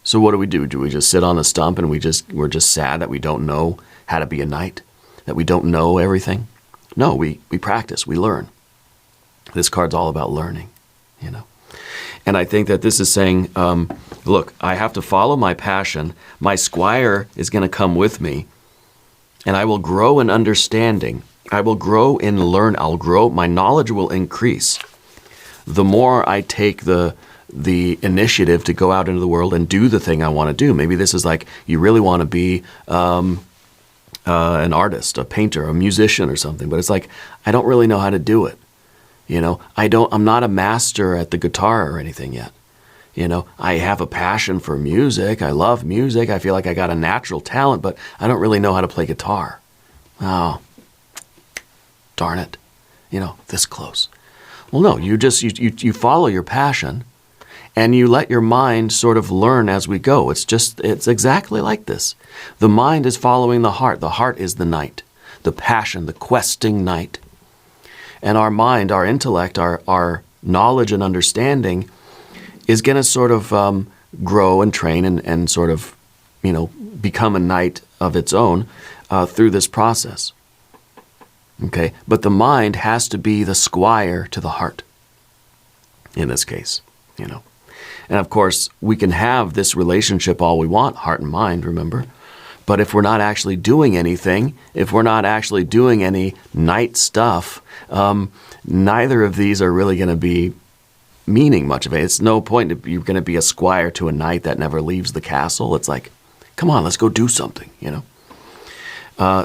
So what do? Do we just sit on the stump and we're just sad that we don't know how to be a knight? That we don't know everything? No, we practice, we learn. This card's all about learning, you know. And I think that this is saying, look, I have to follow my passion. My squire is going to come with me, and I will grow in understanding. I will grow in I'll grow, my knowledge will increase. The more I take the initiative to go out into the world and do the thing I want to do. Maybe this is like you really want to be an artist, a painter, a musician or something, but it's like, I don't really know how to do it. You know, I'm not a master at the guitar or anything yet. You know, I have a passion for music. I love music. I feel like I got a natural talent, but I don't really know how to play guitar. Oh, darn it. You know, this close. Well, no, you follow your passion and you let your mind sort of learn as we go. It's exactly like this. The mind is following the heart. The heart is the knight, the passion, the questing knight. And our mind, our intellect, our knowledge and understanding is going to sort of grow and train and sort of, you know, become a knight of its own through this process. Okay? But the mind has to be the squire to the heart in this case, you know. And of course, we can have this relationship all we want, heart and mind, remember? But if we're not actually doing anything, if we're not actually doing any knight stuff, neither of these are really going to be meaning much of it. It's no point you're going to be a squire to a knight that never leaves the castle. It's like, come on, let's go do something, you know.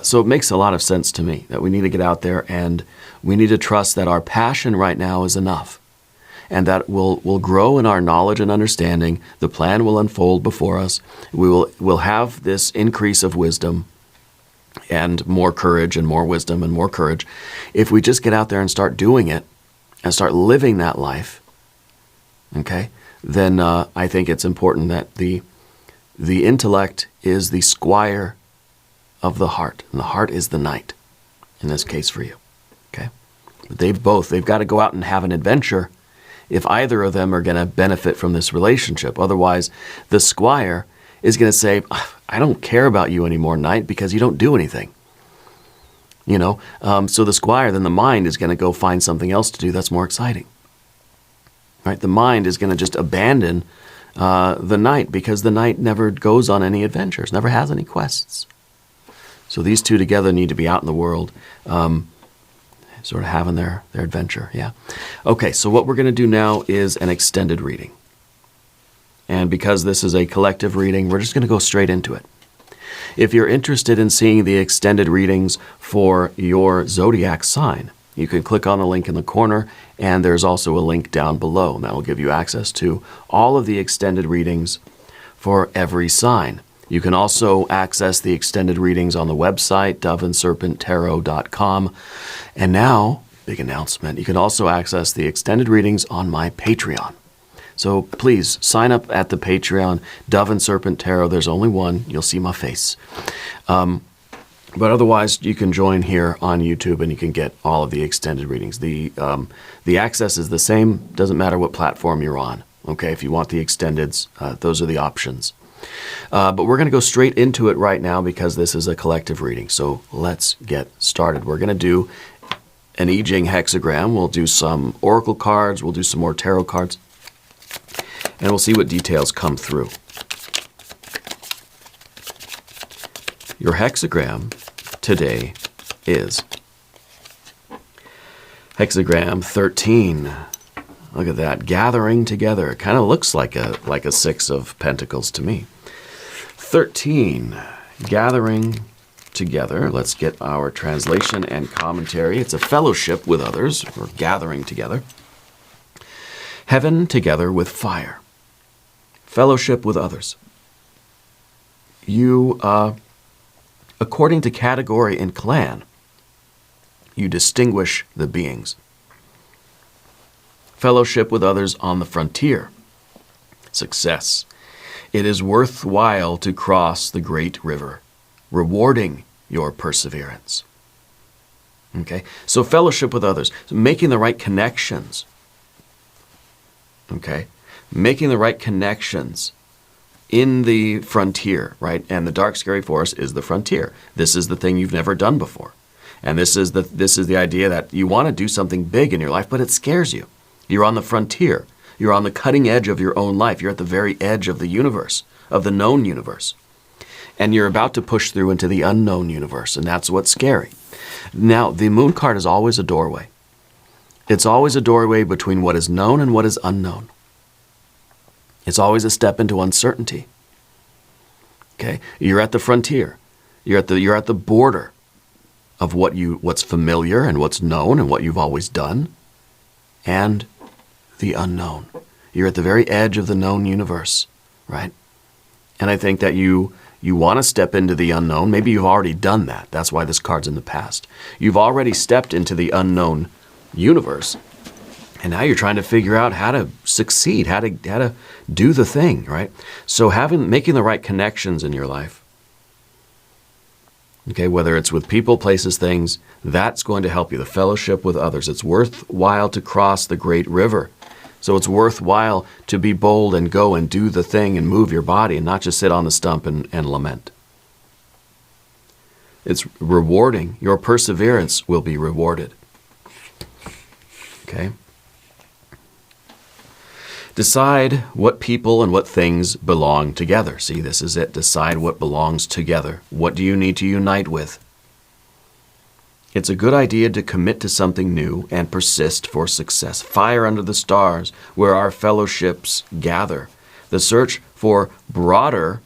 So it makes a lot of sense to me that we need to get out there and we need to trust that our passion right now is enough. And that we'll grow in our knowledge and understanding. The plan will unfold before us. We'll have this increase of wisdom and more courage and more wisdom and more courage. If we just get out there and start doing it and start living that life, okay, then I think it's important that the intellect is the squire of the heart, and the heart is the knight, in this case for you, okay? But they've got to go out and have an adventure if either of them are going to benefit from this relationship. Otherwise, the squire is going to say, I don't care about you anymore, knight, because you don't do anything. You know, so the squire, then the mind is going to go find something else to do that's more exciting. Right? The mind is going to just abandon the knight because the knight never goes on any adventures, never has any quests. So these two together need to be out in the world, sort of having their adventure, yeah. Okay, so what we're going to do now is an extended reading. And because this is a collective reading, we're just going to go straight into it. If you're interested in seeing the extended readings for your zodiac sign, you can click on the link in the corner, and there's also a link down below, and that will give you access to all of the extended readings for every sign. You can also access the extended readings on the website, doveandserpenttarot.com. And now, big announcement, you can also access the extended readings on my Patreon. So please sign up at the Patreon, Dove and Serpent Tarot. There's only one. You'll see my face. But otherwise, you can join here on YouTube and you can get all of the extended readings. The access is the same. Doesn't matter what platform you're on. Okay, if you want the extendeds, those are the options. But we're going to go straight into it right now because this is a collective reading. So let's get started. We're going to do an I Ching hexagram. We'll do some oracle cards. We'll do some more tarot cards. And we'll see what details come through. Your hexagram today is hexagram 13. Look at that, gathering together. It kind of looks like a Six of Pentacles to me. 13, gathering together. Let's get our translation and commentary. It's a fellowship with others. We're gathering together. Heaven together with fire. Fellowship with others. You, according to category and clan, you distinguish the beings. Fellowship with others on the frontier. Success. It is worthwhile to cross the great river, rewarding your perseverance. Okay, so fellowship with others, so making the right connections. Okay, making the right connections in the frontier, right? And the dark, scary forest is the frontier. This is the thing you've never done before. And this is the idea that you want to do something big in your life, but it scares you. You're on the frontier. You're on the cutting edge of your own life. You're at the very edge of the universe, of the known universe. And you're about to push through into the unknown universe, and that's what's scary. Now, the moon card is always a doorway. It's always a doorway between what is known and what is unknown. It's always a step into uncertainty. Okay? You're at the frontier. You're at the border of what's familiar and what's known and what you've always done, and the unknown. You're at the very edge of the known universe, right? And I think that you want to step into the unknown. Maybe you've already done that. That's why this card's in the past. You've already stepped into the unknown universe, and now you're trying to figure out how to succeed, how to do the thing, right? So making the right connections in your life, okay, whether it's with people, places, things, that's going to help you. The fellowship with others. It's worthwhile to cross the great river. So it's worthwhile to be bold and go and do the thing and move your body and not just sit on the stump and lament. It's rewarding. Your perseverance will be rewarded. Okay? Decide what people and what things belong together. See, this is it. Decide what belongs together. What do you need to unite with? It's a good idea to commit to something new and persist for success. Fire under the stars, where our fellowships gather. The search for broader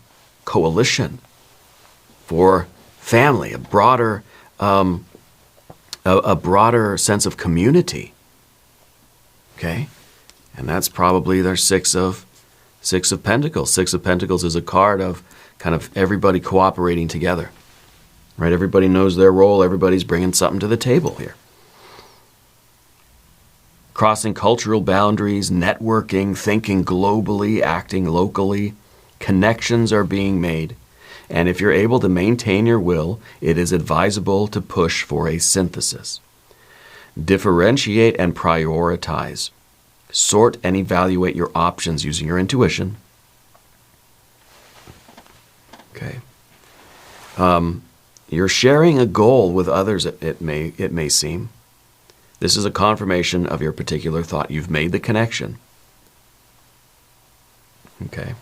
coalition, for family, a broader sense of community. Okay? And that's probably their Six of Pentacles. Six of Pentacles is a card of kind of everybody cooperating together. Right? Everybody knows their role. Everybody's bringing something to the table here. Crossing cultural boundaries, networking, thinking globally, acting locally. Connections are being made. And if you're able to maintain your will, it is advisable to push for a synthesis. Differentiate and prioritize. Sort and evaluate your options using your intuition. Okay. You're sharing a goal with others, it may seem. This is a confirmation of your particular thought. You've made the connection. Okay.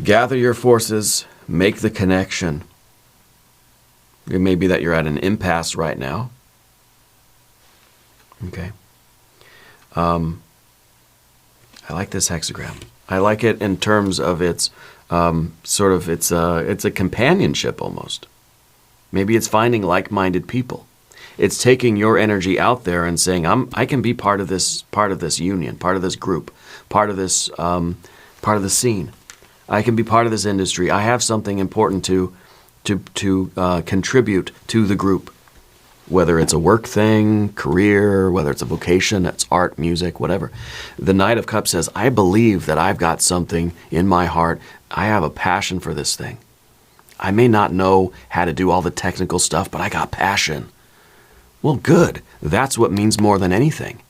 Gather your forces, make the connection. It may be that you're at an impasse right now. Okay. I like this hexagram. I like it in terms of its it's a companionship almost. Maybe it's finding like-minded people. It's taking your energy out there and saying, I can be part of this union, part of this group, part of this scene. I can be part of this industry. I have something important to contribute to the group. Whether it's a work thing, career, whether it's a vocation, it's art, music, whatever. The Knight of Cups says, I believe that I've got something in my heart. I have a passion for this thing. I may not know how to do all the technical stuff, but I got passion. Well, good. That's what means more than anything.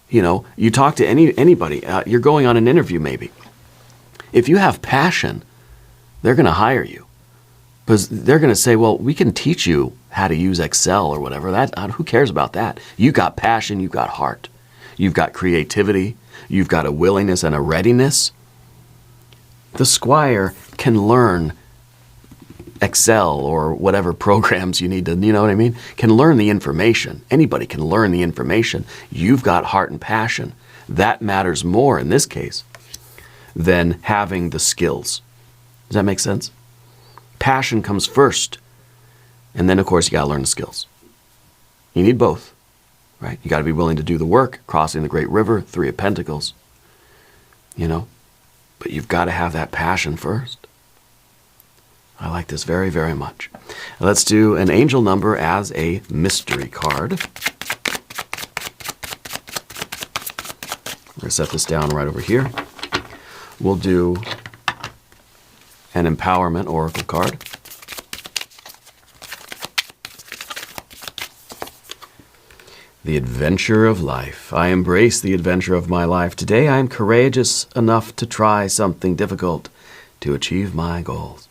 You know, you talk to anybody. You're going on an interview maybe. If you have passion, they're going to hire you. Because they're going to say, well, we can teach you how to use Excel or whatever. Who cares about that? You got passion, you got heart. You've got creativity. You've got a willingness and a readiness. The squire can learn Excel or whatever programs you need to, you know what I mean? Can learn the information. Anybody can learn the information. You've got heart and passion. That matters more in this case than having the skills. Does that make sense? Passion comes first. And then, of course, you got to learn the skills. You need both, right? You got to be willing to do the work, crossing the great river, Three of Pentacles, you know. But you've got to have that passion first. I like this very, very much. Let's do an angel number as a mystery card. We're going to set this down right over here. we'll do an empowerment oracle card. The adventure of life. I embrace the adventure of my life. Today I am courageous enough to try something difficult to achieve my goals.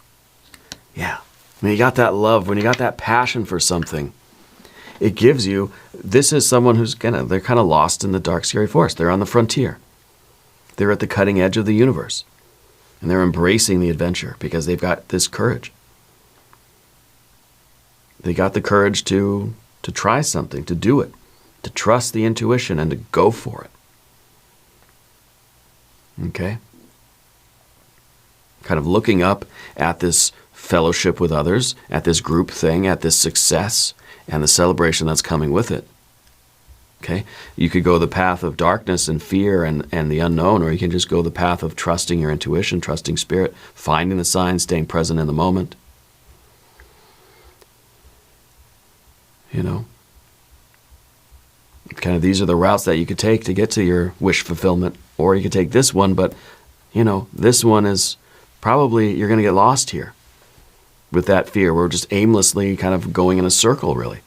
Yeah. When you got that love, when you got that passion for something, it gives you, this is someone who's they're kind of lost in the dark, scary forest. They're on the frontier. They're at the cutting edge of the universe. And they're embracing the adventure because they've got this courage. They got the courage to try something, to do it, to trust the intuition and to go for it. Okay? Kind of looking up at this fellowship with others, at this group thing, at this success, and the celebration that's coming with it. Okay? You could go the path of darkness and fear and the unknown, or you can just go the path of trusting your intuition, trusting spirit, finding the signs, staying present in the moment. You know? Kind of these are the routes that you could take to get to your wish fulfillment, or you could take this one, but, you know, this one is probably, you're going to get lost here with that fear. We're just aimlessly kind of going in a circle, really.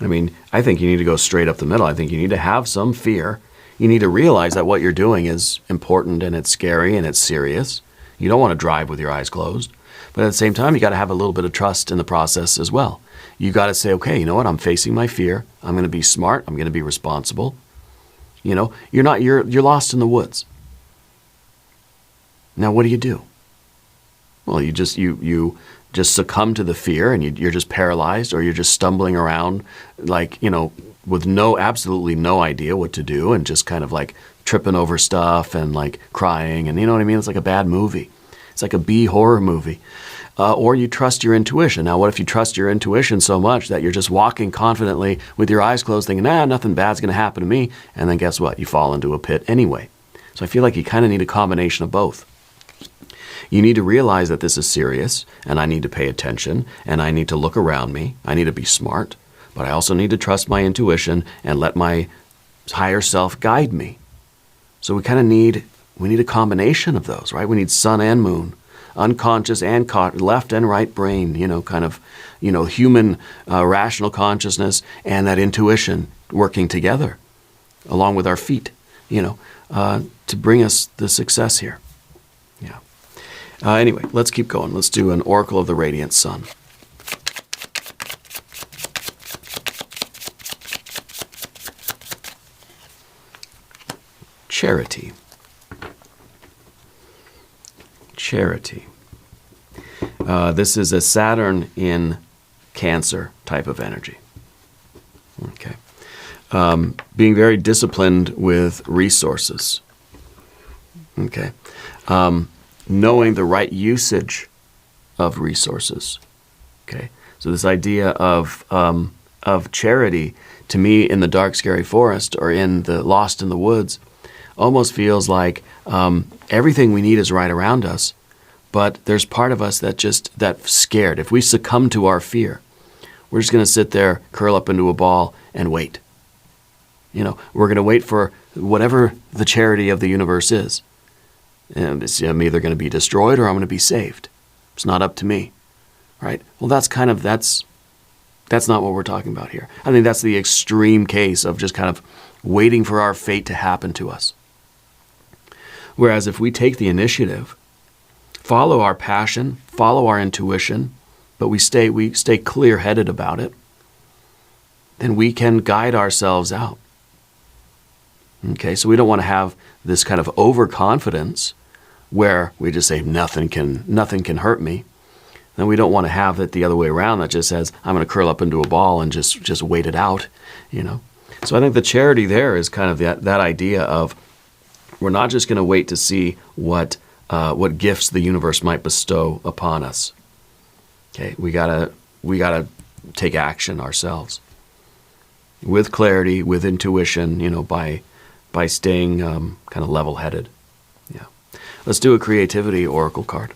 I mean, I think you need to go straight up the middle. I think you need to have some fear. You need to realize that what you're doing is important and it's scary and it's serious. You don't want to drive with your eyes closed. But at the same time, you got to have a little bit of trust in the process as well. You got to say, okay, you know what? I'm facing my fear. I'm going to be smart. I'm going to be responsible. You know, you're lost in the woods. Now, what do? Well, you just succumb to the fear and you're just paralyzed, or you're just stumbling around like, you know, with absolutely no idea what to do, and just kind of like tripping over stuff and like crying, and you know what I mean? It's like a bad movie. It's like a B horror movie. Or you trust your intuition. Now, what if you trust your intuition so much that you're just walking confidently with your eyes closed thinking, nothing bad's going to happen to me, and then guess what? You fall into a pit anyway. So I feel like you kind of need a combination of both. You need to realize that this is serious, and I need to pay attention, and I need to look around me. I need to be smart, but I also need to trust my intuition and let my higher self guide me. So we kind of need a combination of those, right? We need sun and moon, unconscious and left and right brain, you know, kind of, you know, human rational consciousness and that intuition working together, along with our feet, you know, to bring us the success here. Yeah. Anyway, let's keep going. Let's do an Oracle of the Radiant Sun. Charity. Charity. This is a Saturn in Cancer type of energy. Okay. Being very disciplined with resources. Okay. Knowing the right usage of resources. Okay. So this idea of charity, to me, in the dark, scary forest, or in the lost in the woods, almost feels like everything we need is right around us, but there's part of us that's scared. If we succumb to our fear, we're just going to sit there, curl up into a ball, and wait. You know, we're going to wait for whatever the charity of the universe is. And I'm either going to be destroyed or I'm going to be saved. It's not up to me, right? Well, that's not what we're talking about here. I think that's the extreme case of just kind of waiting for our fate to happen to us. Whereas if we take the initiative, follow our passion, follow our intuition, but we stay clear-headed about it, then we can guide ourselves out. Okay, so we don't want to have this kind of overconfidence where we just say nothing can hurt me. Then we don't want to have it the other way around that just says I'm going to curl up into a ball and just wait it out, you know. So I think the charity there is kind of that idea of we're not just going to wait to see what gifts the universe might bestow upon us. Okay, we gotta take action ourselves with clarity, with intuition, you know, by staying kind of level-headed. Yeah. Let's do a creativity oracle card.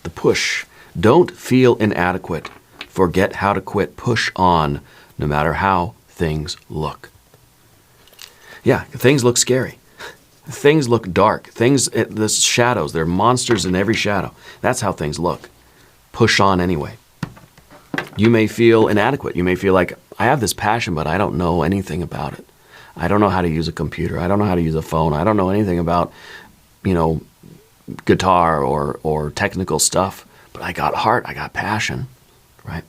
The push. Don't feel inadequate forget how to quit. Push on, no matter how things look. Yeah, things look scary. Things look dark. The shadows, there are monsters in every shadow. That's how things look. Push on anyway. You may feel inadequate. You may feel like, I have this passion, but I don't know anything about it. I don't know how to use a computer. I don't know how to use a phone. I don't know anything about, guitar or technical stuff. But I got heart. I got passion, right?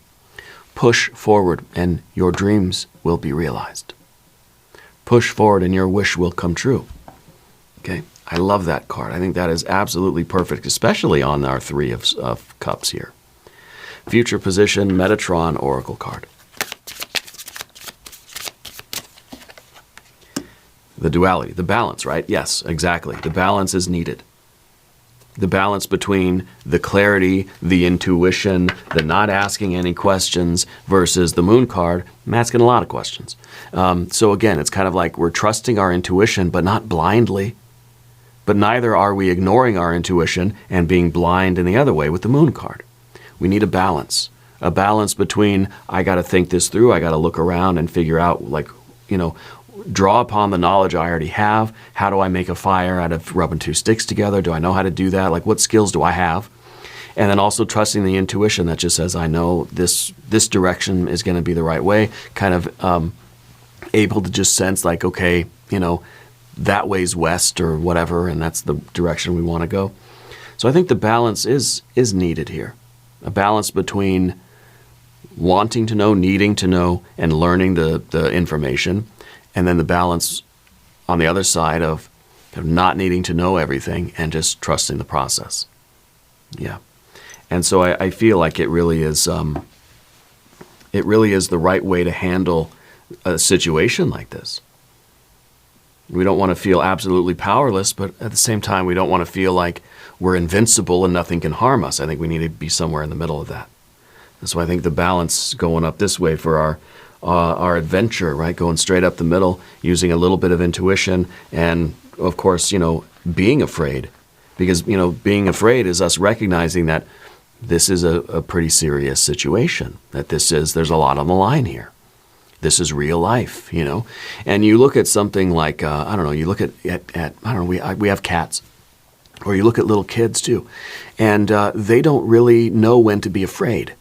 Push forward and your dreams will be realized. Push forward and your wish will come true. Okay, I love that card. I think that is absolutely perfect, especially on our Three of Cups here. Future position, Metatron Oracle card. The duality, the balance, right? Yes, exactly. The balance is needed. The balance between the clarity, the intuition, the not asking any questions versus the Moon card, I'm asking a lot of questions. So again, it's kind of like we're trusting our intuition, but not blindly. But neither are we ignoring our intuition and being blind in the other way with the Moon card. We need a balance between, I got to think this through, I got to look around and figure out, draw upon the knowledge I already have. How do I make a fire out of rubbing two sticks together? Do I know how to do that? Like, what skills do I have? And then also trusting the intuition that just says, I know this direction is going to be the right way. Kind of able to just sense like, okay, that way's west or whatever, and that's the direction we want to go. So I think the balance is needed here. A balance between wanting to know, needing to know, and learning the information. And then the balance on the other side of not needing to know everything and just trusting the process. Yeah. And so I feel like it really is the right way to handle a situation like this. We don't want to feel absolutely powerless, but at the same time, we don't want to feel like we're invincible and nothing can harm us. I think we need to be somewhere in the middle of that. And so I think the balance going up this way for our adventure, right? Going straight up the middle, using a little bit of intuition, and of course, being afraid. Because, being afraid is us recognizing that this is a pretty serious situation, that there's a lot on the line here. This is real life, And you look at something like, you look at we have cats. Or you look at little kids too. And they don't really know when to be afraid.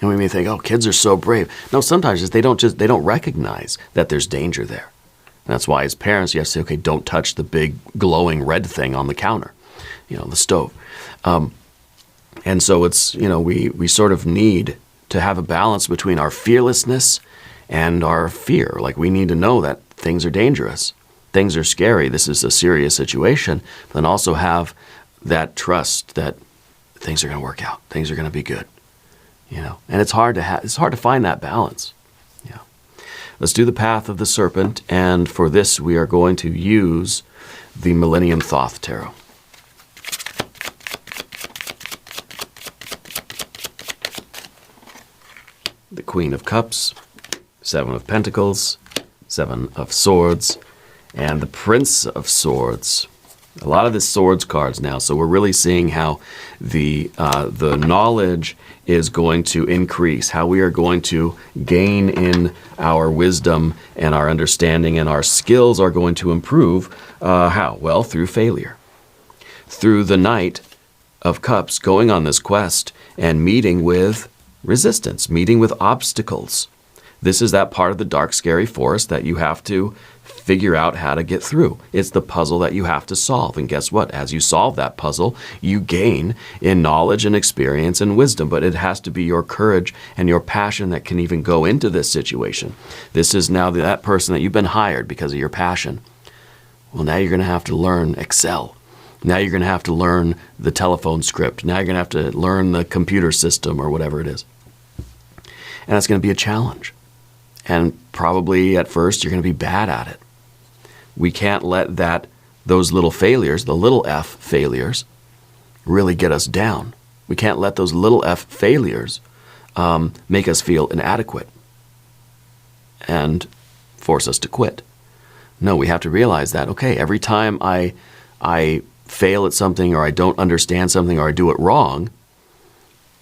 And we may think, oh, kids are so brave. No, sometimes they don't recognize that there's danger there. And that's why as parents, you have to say, okay, don't touch the big glowing red thing on the counter, the stove. And so it's, we sort of need to have a balance between our fearlessness and our fear. Like, we need to know that things are dangerous. Things are scary. This is a serious situation. But then also have that trust that things are going to work out. Things are going to be good. And it's hard to find that balance. Yeah. Let's do the path of the serpent, and for this we are going to use the Millennium Thoth Tarot. The Queen of Cups, Seven of Pentacles, Seven of Swords, and the Prince of Swords. A lot of the swords cards now, so we're really seeing how the knowledge is going to increase, how we are going to gain in our wisdom and our understanding, and our skills are going to improve. How? Well, through failure. Through the Knight of Cups going on this quest and meeting with resistance, meeting with obstacles. This is that part of the dark, scary forest that you have to figure out how to get through. It's the puzzle that you have to solve. And guess what? As you solve that puzzle, you gain in knowledge and experience and wisdom. But it has to be your courage and your passion that can even go into this situation. This is now that person that you've been hired because of your passion. Well, now you're going to have to learn Excel. Now you're going to have to learn the telephone script. Now you're going to have to learn the computer system or whatever it is. And that's going to be a challenge. And probably at first you're going to be bad at it. We can't let those little failures, the little f failures, really get us down. We can't let those little f failures make us feel inadequate and force us to quit. No, we have to realize that, okay, every time I fail at something, or I don't understand something, or I do it wrong,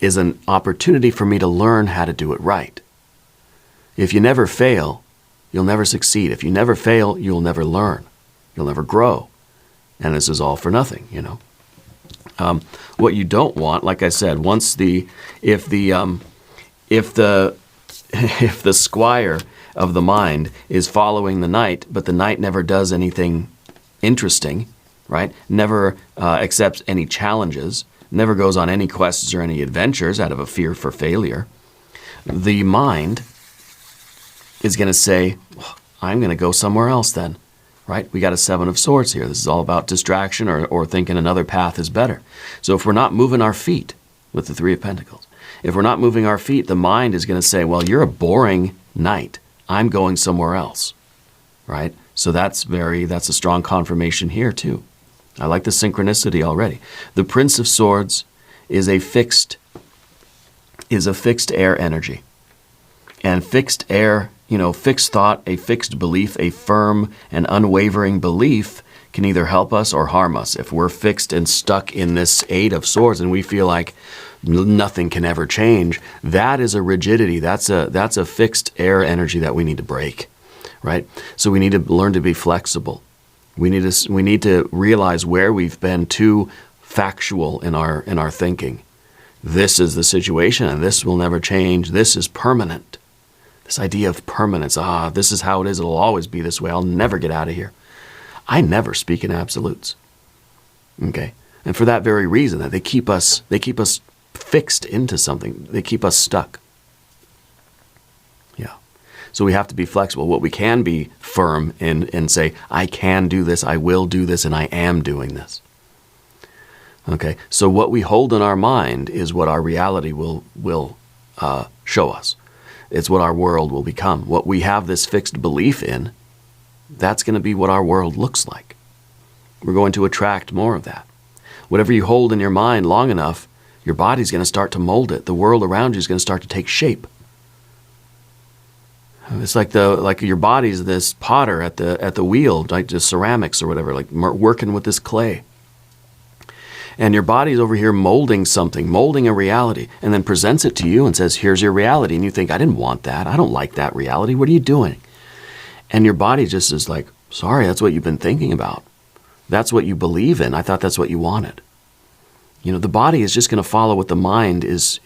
is an opportunity for me to learn how to do it right. If you never fail, you'll never succeed. If you never fail, you'll never learn. You'll never grow. And this is all for nothing, you know. What you don't want, like I said, if the squire of the mind is following the knight, but the knight never does anything interesting, right? Never accepts any challenges, never goes on any quests or any adventures out of a fear for failure, the mind is going to say, I'm going to go somewhere else then, right? We got a 7 of Swords here. This is all about distraction or thinking another path is better. So if we're not moving our feet with the 3 of Pentacles, if we're not moving our feet, the mind is going to say, well, you're a boring knight. I'm going somewhere else, right? So that's a strong confirmation here too. I like the synchronicity already. The Prince of Swords is a fixed air energy. And fixed air, fixed thought, a fixed belief, a firm and unwavering belief can either help us or harm us. If we're fixed and stuck in this 8 of Swords and we feel like nothing can ever change, that is a rigidity. That's a fixed air energy that we need to break, right? So we need to learn to be flexible. We need to realize where we've been too factual in our thinking. This is the situation and this will never change. This is permanent. This idea of permanence. This is how it is. It'll always be this way. I'll never get out of here. I never speak in absolutes. Okay? And for that very reason, that they keep us fixed into something. They keep us stuck. Yeah. So we have to be flexible. What we can be firm in and say, I can do this, I will do this, and I am doing this. Okay? So what we hold in our mind is what our reality will show us. It's what our world will become. What we have this fixed belief in, that's going to be what our world looks like. We're going to attract more of that. Whatever you hold in your mind long enough, your body's going to start to mold it. The world around you is going to start to take shape. It's like your body's this potter at the wheel, like just ceramics or whatever, like working with this clay. And your body's over here molding something, molding a reality, and then presents it to you and says, here's your reality. And you think, I didn't want that. I don't like that reality. What are you doing? And your body just is like, sorry, that's what you've been thinking about. That's what you believe in. I thought that's what you wanted. The body is just going to follow what the mind is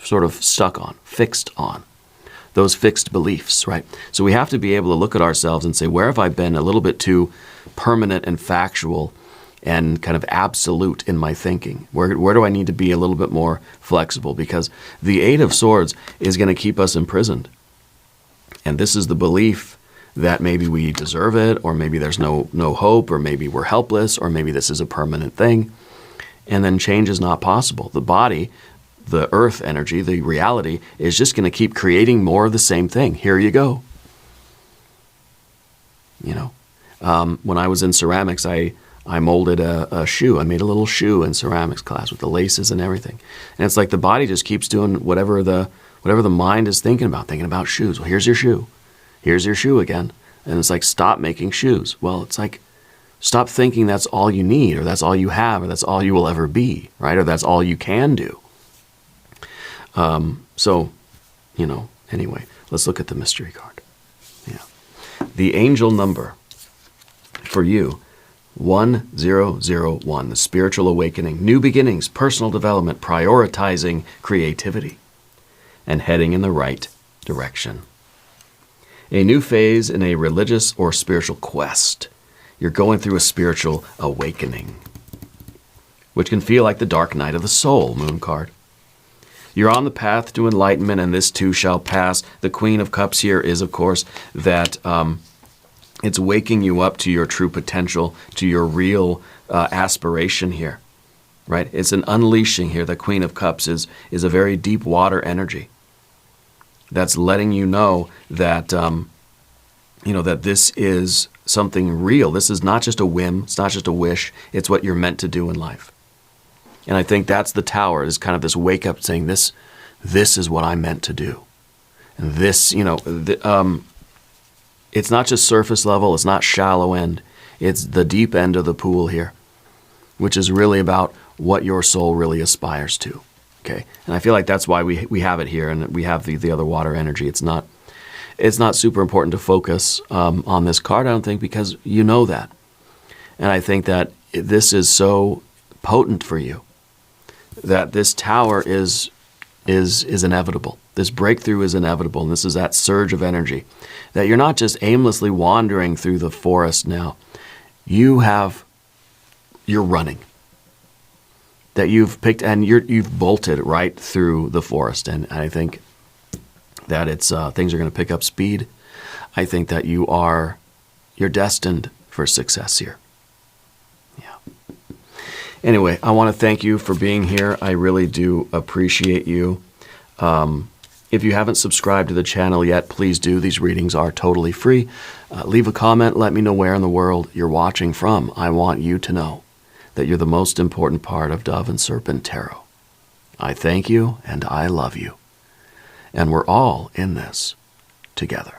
sort of stuck on, fixed on. Those fixed beliefs, right? So we have to be able to look at ourselves and say, where have I been a little bit too permanent and factual and kind of absolute in my thinking? Where do I need to be a little bit more flexible? Because the 8 of Swords is going to keep us imprisoned. And this is the belief that maybe we deserve it, or maybe there's no hope, or maybe we're helpless, or maybe this is a permanent thing. And then change is not possible. The body, the earth energy, the reality, is just going to keep creating more of the same thing. Here you go. When I was in ceramics, I molded a shoe. I made a little shoe in ceramics class with the laces and everything. And it's like the body just keeps doing whatever the mind is thinking about shoes. Well, here's your shoe. Here's your shoe again. And it's like, stop making shoes. Well, it's like, stop thinking that's all you need, or that's all you have, or that's all you will ever be, right? Or that's all you can do. Anyway, let's look at the mystery card. Yeah. The angel number for you, 1001, the spiritual awakening, new beginnings, personal development, prioritizing creativity, and heading in the right direction. A new phase in a religious or spiritual quest. You're going through a spiritual awakening, which can feel like the dark night of the soul, moon card. You're on the path to enlightenment, and this too shall pass. The Queen of Cups here is, of course, that it's waking you up to your true potential, to your real aspiration here, right? It's an unleashing here. The Queen of Cups is a very deep water energy that's letting you know that, that this is something real. This is not just a whim. It's not just a wish. It's what you're meant to do in life. And I think that's the Tower, is kind of this wake up saying, this is what I'm meant to do. And this, it's not just surface level. It's not shallow end. It's the deep end of the pool here, which is really about what your soul really aspires to. Okay, and I feel like that's why we have it here, and we have the other water energy. It's not super important to focus on this card, I don't think, because you know that. And I think that this is so potent for you, that this tower is inevitable. This breakthrough is inevitable, and this is that surge of energy. That you're not just aimlessly wandering through the forest now. You're running. That you've picked, and you've bolted right through the forest. And I think that it's things are going to pick up speed. I think that you're destined for success here. Yeah. Anyway, I want to thank you for being here. I really do appreciate you. If you haven't subscribed to the channel yet, please do. These readings are totally free. Leave a comment. Let me know where in the world you're watching from. I want you to know that you're the most important part of Dove and Serpent Tarot. I thank you and I love you. And we're all in this together.